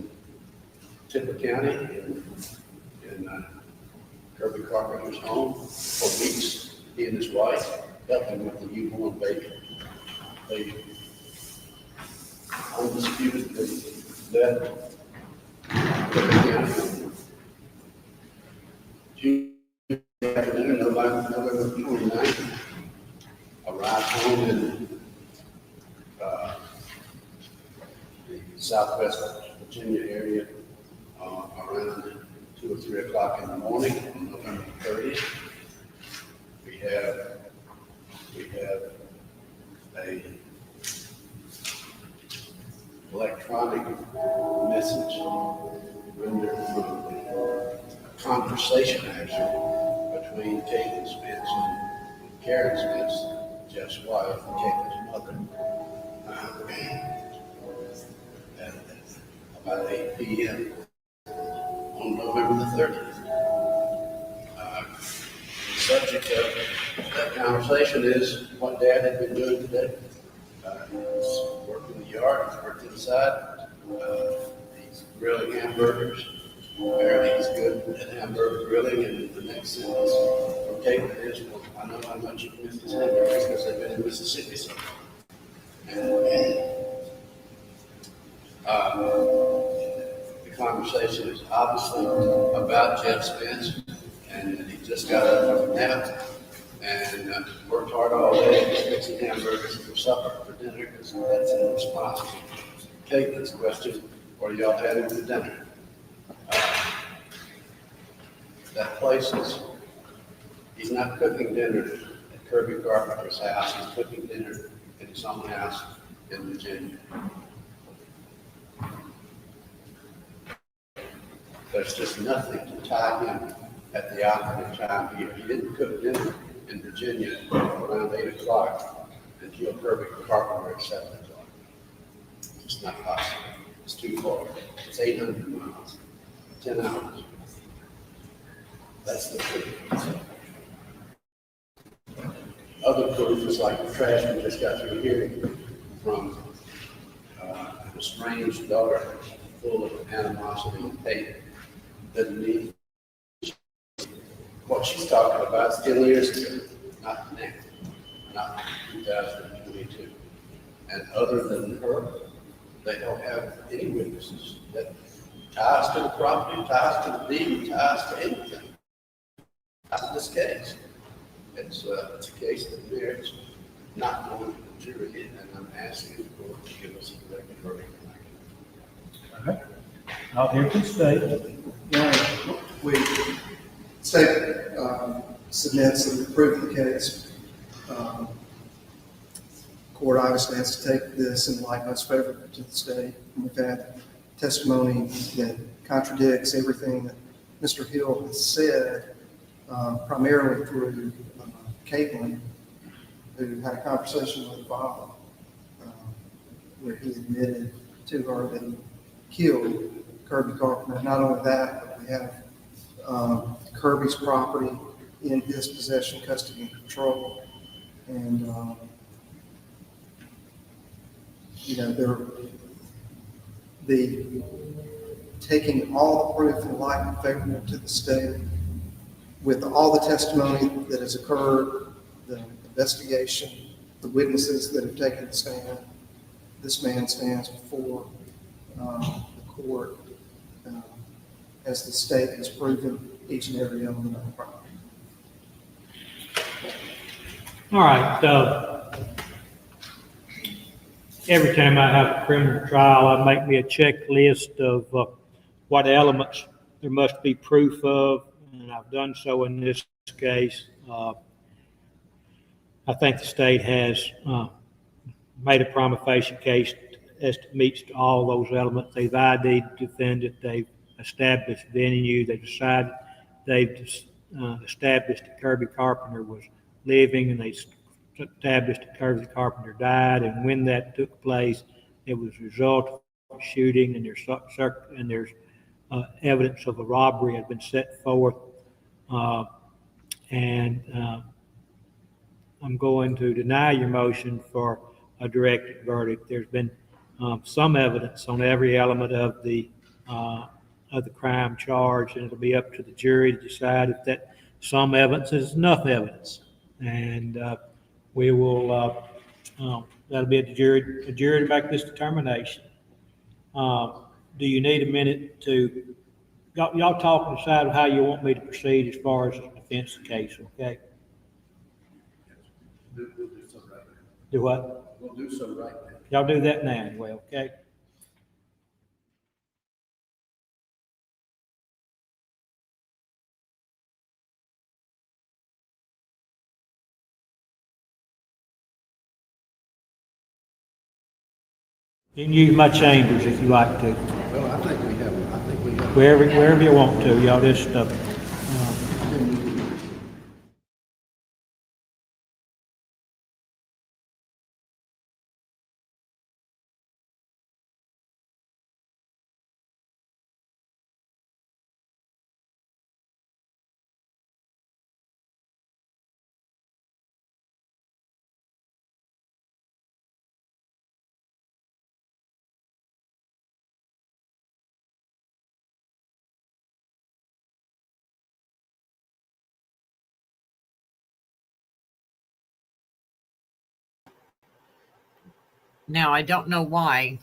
Tippah County in Kirby Carpenter's home for weeks. He and his wife helping with the newborn baby. They undisputedly left Tippah County Tuesday afternoon, November 29th. Arrived home in the southwest Virginia area around 2 or 3 o'clock in the morning on November 30th. We have a electronic message rendered from a conversation actually between Caitlin Spence and Karen Spence, Jeff's wife, and Caitlin's mother, at about 8 p.m. on November the 30th. The subject of that conversation is what Dad had been doing today. He's worked in the yard, he's worked inside, he's grilling hamburgers. Apparently he's good at hamburger grilling, and the next sentence from Caitlin is, well, I know how much you miss his hamburgers because they've been in Mississippi so long. The conversation is obviously about Jeff Spence, and he just got up from a nap and worked hard all day fixing hamburgers for supper, for dinner, because that's in response to Caitlin's question, what are y'all having for dinner? That place is, he's not cooking dinner at Kirby Carpenter's house, he's cooking dinner in his own house in Virginia. There's just nothing to tie him at the operative time here. He didn't cook dinner in Virginia around 8 o'clock and kill Kirby Carpenter at 7 o'clock. It's just not possible. It's too far. It's 800 miles, 10 hours. That's the truth. Other proof is like the trash we just got through hearing from an estranged daughter full of animosity and hate. Doesn't mean what she's talking about is 10 years ago, not now, not 2022. And other than her, they don't have any witnesses that ties to the property, ties to the deed, ties to anything. Ties to this case. It's a case that merits not going to the jury, and I'm asking the court to give us a directed verdict. All right. I'll hear from the state. Yeah, we, state submits that we prove the case. Court obviously has to take this in the light most favorable to the state. And we've had testimony that contradicts everything that Mr. Hill has said, primarily through Caitlin, who had a conversation with the father, where he admitted to her that he killed Kirby Carpenter. Not only that, but we have Kirby's property in his possession, custody, and control. And, you know, taking all the proof in light favorable to the state, with all the testimony that has occurred, the investigation, the witnesses that have taken the stand, this man stands before the court as the state has proven each and every element of the crime. All right. Every time I have a criminal trial, I make me a checklist of what elements there must be proof of, and I've done so in this case. I think the state has made a prima facie case as to meets all those elements. They've ID'd the defendant, they've established venue, they've established that Kirby Carpenter was living, and they established that Kirby Carpenter died, and when that took place, it was a result of a shooting, and there's evidence of a robbery had been set forth, and I'm going to deny your motion for a directed verdict. There's been some evidence on every element of the crime charge, and it'll be up to the jury to decide if that some evidence is enough evidence. And we will, that'll be a jury to make this determination. Do you need a minute to, y'all talk and decide how you want me to proceed as far as the defense case, okay? We'll do so right now. Do what? We'll do so right now. Y'all do that now anyway, okay? You can use my chambers if you like to. Well, I think we have. Wherever you want to, y'all just Now, I don't know why.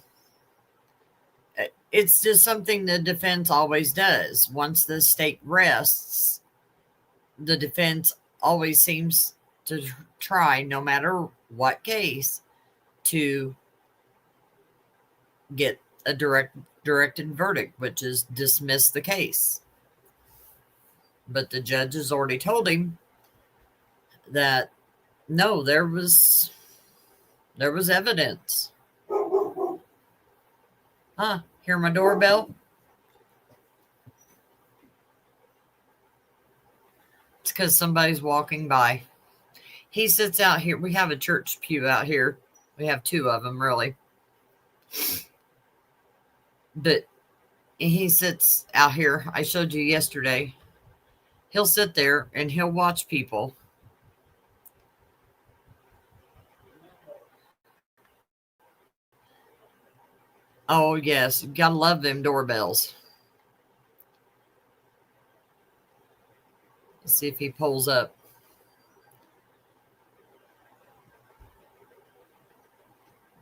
It's just something the defense always does. Once the state rests, the defense always seems to try, no matter what case, to get a directed verdict, which is dismiss the case. But the judge has already told him that no, there was evidence. Huh? Hear my doorbell? It's because somebody's walking by. He sits out here. We have a church pew out here. We have two of them, really. But he sits out here. I showed you yesterday. He'll sit there and he'll watch people. Oh, yes. Gotta love them doorbells. Let's see if he pulls up.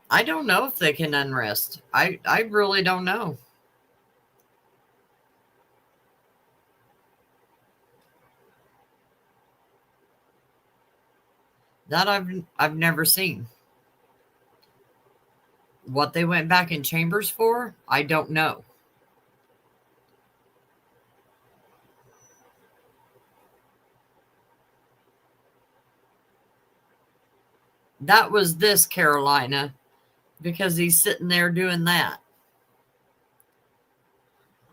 I don't know if they can unrest. I really don't know. That I've never seen. What they went back in chambers for, I don't know. That was this Carolina, because he's sitting there doing that.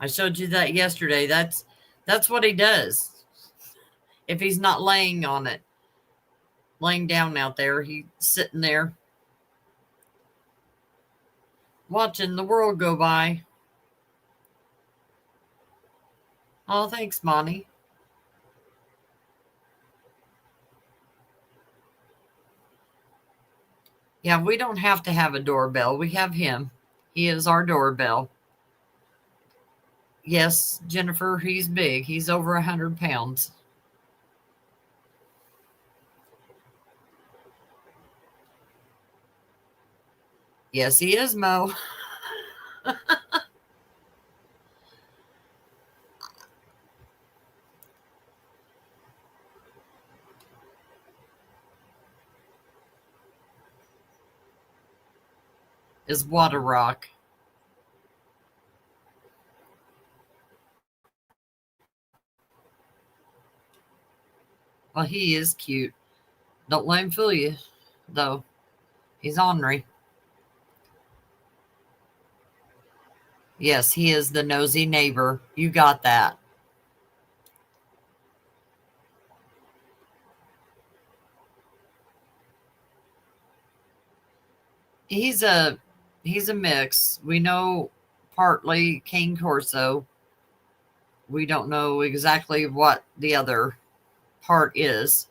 I showed you that yesterday. That's what he does. If he's not laying on it, laying down out there, he's sitting there watching the world go by. Oh, thanks, Monty. Yeah, we don't have to have a doorbell. We have him. He is our doorbell. Yes, Jennifer, he's big. He's over 100 pounds. Yes, he is, Mo. Is Water Rock. Well, he is cute. Don't let him fool you, though. He's ornery. Yes, he is the nosy neighbor. You got that. He's a mix. We know partly Cane Corso. We don't know exactly what the other part is.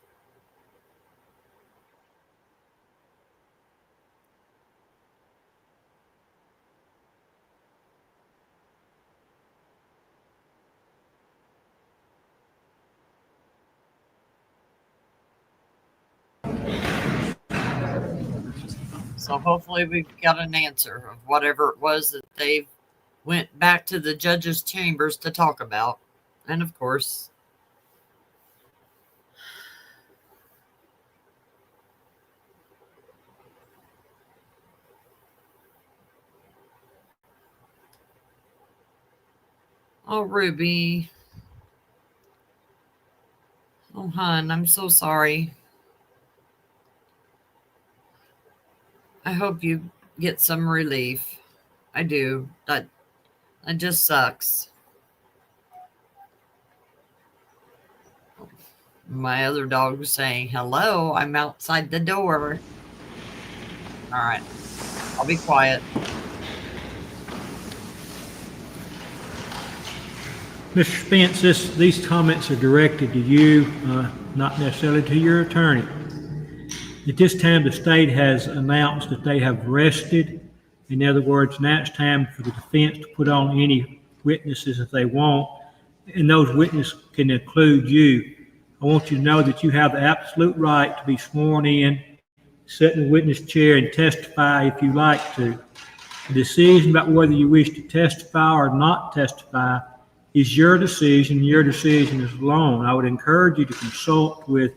So hopefully we've got an answer of whatever it was that they went back to the judge's chambers to talk about. And of course, oh, Ruby. Oh, hon, I'm so sorry. I hope you get some relief. I do. That just sucks. My other dog was saying, hello, I'm outside the door. All right. I'll be quiet. Mr. Spence, these comments are directed to you, not necessarily to your attorney. At this time, the state has announced that they have rested. In other words, now it's time for the defense to put on any witnesses if they want, and those witnesses can include you. I want you to know that you have the absolute right to be sworn in, sit in the witness chair and testify if you like to. The decision about whether you wish to testify or not testify is your decision. Your decision is alone. I would encourage you to consult with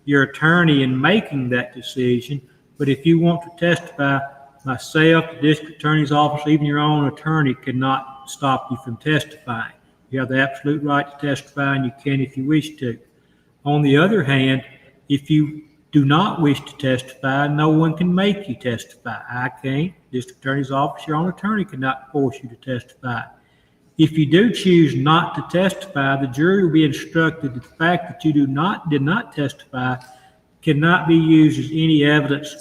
your attorney in making that decision. But if you want to testify, myself, the district attorney's office, even your own attorney cannot stop you from testifying. You have the absolute right to testify, and you can if you wish to. On the other hand, if you do not wish to testify, no one can make you testify. I can't. District attorney's office, your own attorney cannot force you to testify. If you do choose not to testify, the jury will be instructed that the fact that you did not testify cannot be used as any evidence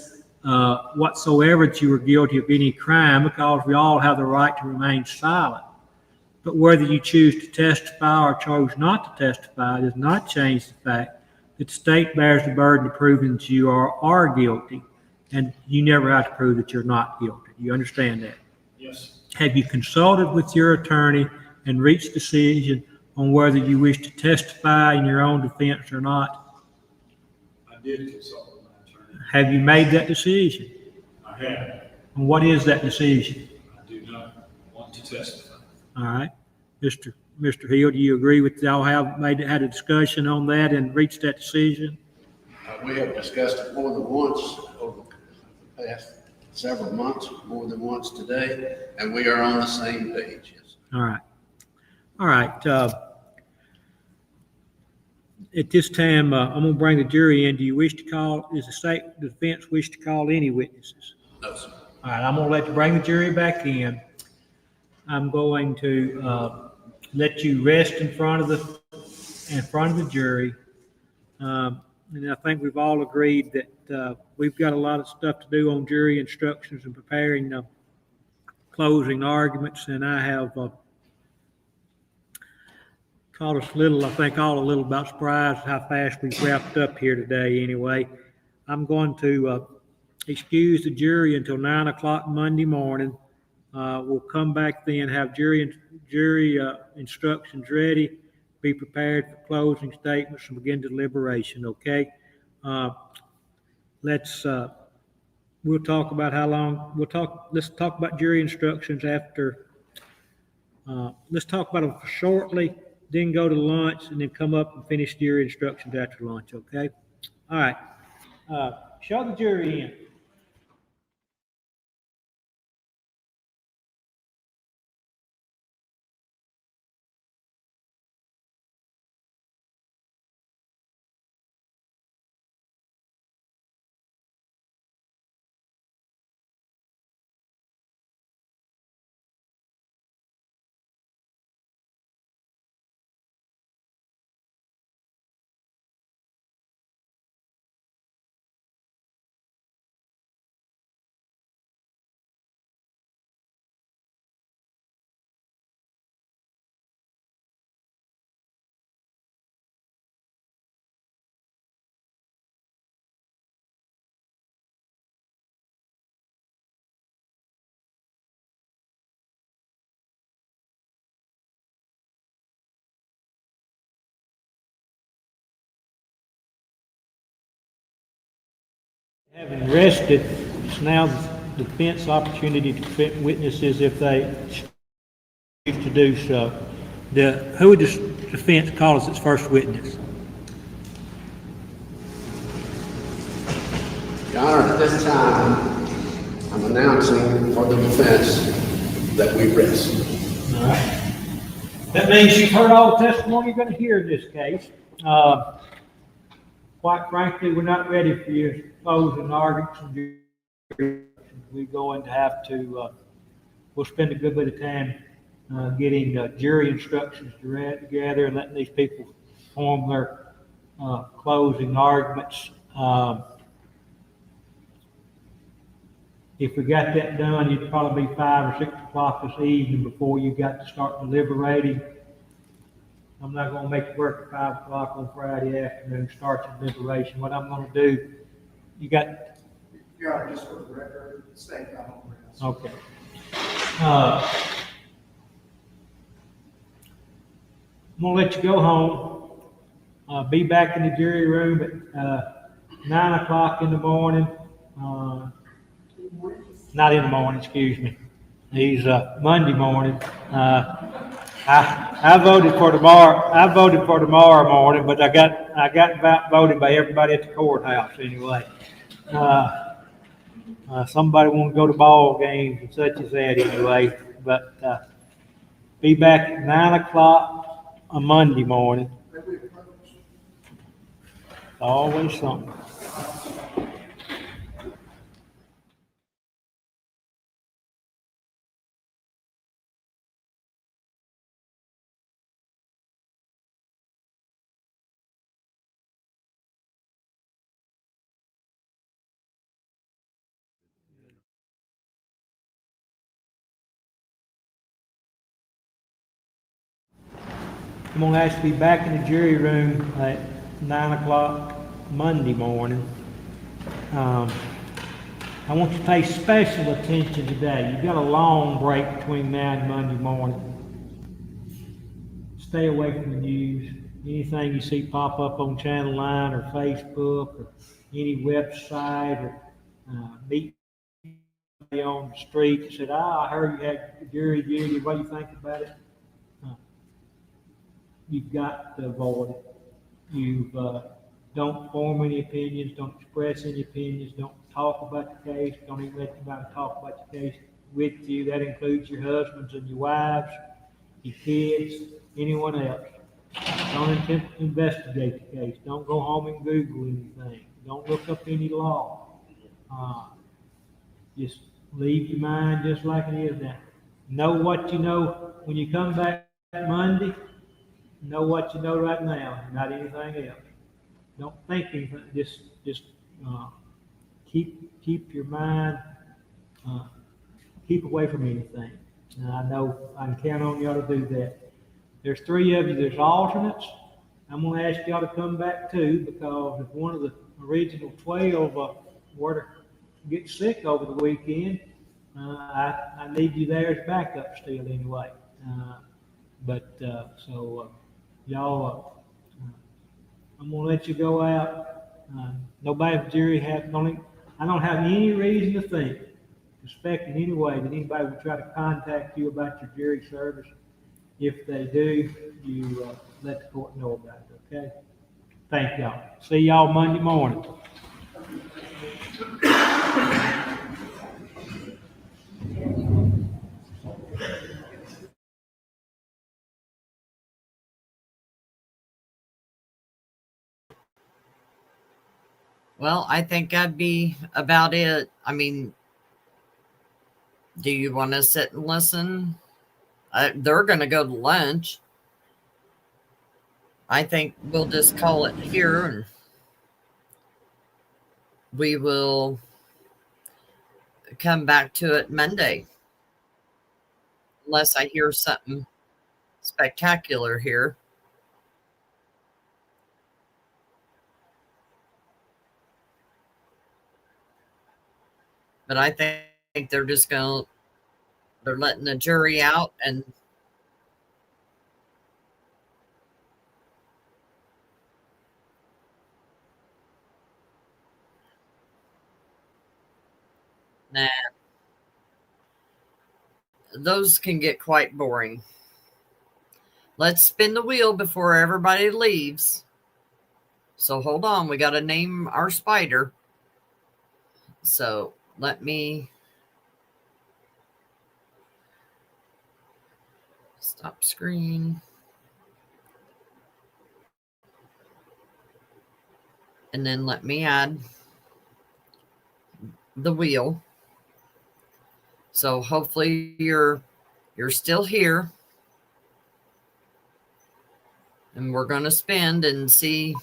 whatsoever that you were guilty of any crime, because we all have the right to remain silent. But whether you choose to testify or chose not to testify does not change the fact that the state bears the burden of proving that you are guilty, and you never have to prove that you're not guilty. You understand that? Yes. Have you consulted with your attorney and reached a decision on whether you wish to testify in your own defense or not? I did consult with my attorney. Have you made that decision? I have. And what is that decision? I do not want to testify. All right. Mr. Hill, do you agree with y'all had a discussion on that and reached that decision? We have discussed it more than once over the past several months, more than once today, and we are on the same page. Yes. All right. All right. At this time, I'm going to bring the jury in. Do you wish to call, does the defense wish to call any witnesses? No, sir. All right. I'm going to let you bring the jury back in. I'm going to let you rest in front of the jury. And I think we've all agreed that we've got a lot of stuff to do on jury instructions and preparing closing arguments. And I have caught us a little, I think all a little about surprised how fast we've wrapped up here today anyway. I'm going to excuse the jury until 9 o'clock Monday morning. We'll come back then, have jury instructions ready, be prepared for closing statements and begin deliberation, okay? We'll talk about how long, let's talk about jury instructions after, let's talk about them shortly, then go to lunch and then come up and finish jury instructions after lunch, okay? All right, show the jury in. Having rested, it's now the defense opportunity to present witnesses if they choose to do so. Who would the defense call as its first witness? Your Honor, at this time, I'm announcing for the defense that we rest. All right. That means you've heard all the testimony you're going to hear in this case. Quite frankly, we're not ready for your closing arguments and jury. We're going to have to, we'll spend a good bit of time getting jury instructions together and letting these people form their closing arguments. If we got that done, it'd probably be 5 or 6 o'clock this evening before you got to start deliberating. I'm not going to make it work at 5 o'clock on Friday afternoon, start your deliberation. What I'm going to do, you got... Your Honor, just for the record, state I don't rest. Okay. I'm going to let you go home. Be back in the jury room at 9 o'clock in the morning. Not in the morning, excuse me. He's Monday morning. I voted for tomorrow. I voted for tomorrow morning, but I got about voted by everybody at the courthouse anyway. Somebody want to go to ball games and such as that anyway. But be back at 9 o'clock on Monday morning. Always something. I'm gonna ask to be back in the jury room at 9 o'clock Monday morning. I want you to pay special attention today. You've got a long break between now and Monday morning. Stay away from the news. Anything you see pop up on Channel 9 or Facebook or any website or meet somebody on the street that said, I heard you had jury duty. What do you think about it? You've got to avoid it. Don't form any opinions, don't express any opinions, don't talk about the case, don't even let anybody talk about the case with you. That includes your husbands and your wives, your kids, anyone else. Don't attempt to investigate the case. Don't go home and Google anything. Don't look up any law. Just leave your mind just like it is now. Know what you know when you come back Monday. Know what you know right now, not anything else. Don't think anything. Just keep your mind. Keep away from anything. And I know I can count on y'all to do that. There's 3 of you. There's alternates. I'm going to ask y'all to come back too, because if one of the original 12 were to get sick over the weekend, I need you there as backup still anyway. Y'all, I'm gonna let you go out. Nobody at the jury I don't have any reason to think, suspect in any way that anybody would try to contact you about your jury service. If they do, you let the court know about it, okay? Thank y'all. See y'all Monday morning. Well, I think that'd be about it. I mean, do you want to sit and listen? They're going to go to lunch. I think we'll just call it here and we will come back to it Monday. Unless I hear something spectacular here. But I think they're just they're letting the jury out and nah, those can get quite boring. Let's spin the wheel before everybody leaves. So hold on, we got to name our spider. So let me stop screen. And then let me add the wheel. So hopefully you're still here. And we're going to spin and see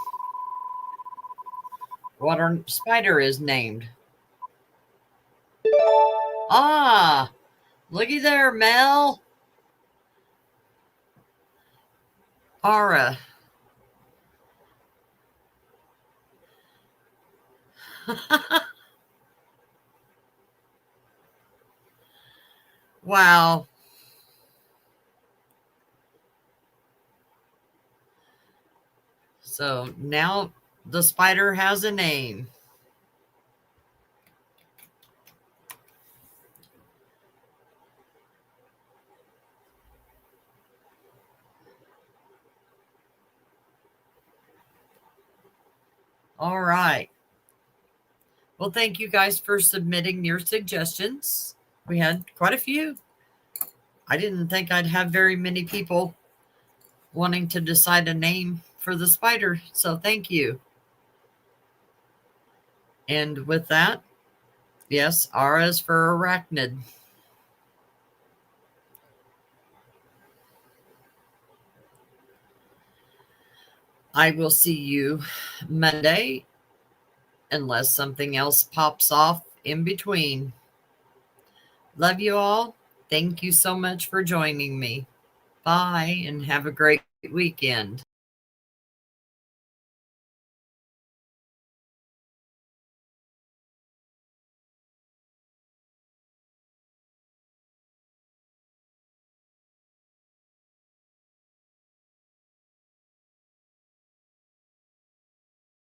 what our spider is named. Ah, looky there, Mel. Ara. Wow. So now the spider has a name. All right. Well, thank you guys for submitting your suggestions. We had quite a few. I didn't think I'd have very many people wanting to decide a name for the spider. So thank you. And with that, yes, R is for arachnid. I will see you Monday unless something else pops off in between. Love you all. Thank you so much for joining me. Bye and have a great weekend.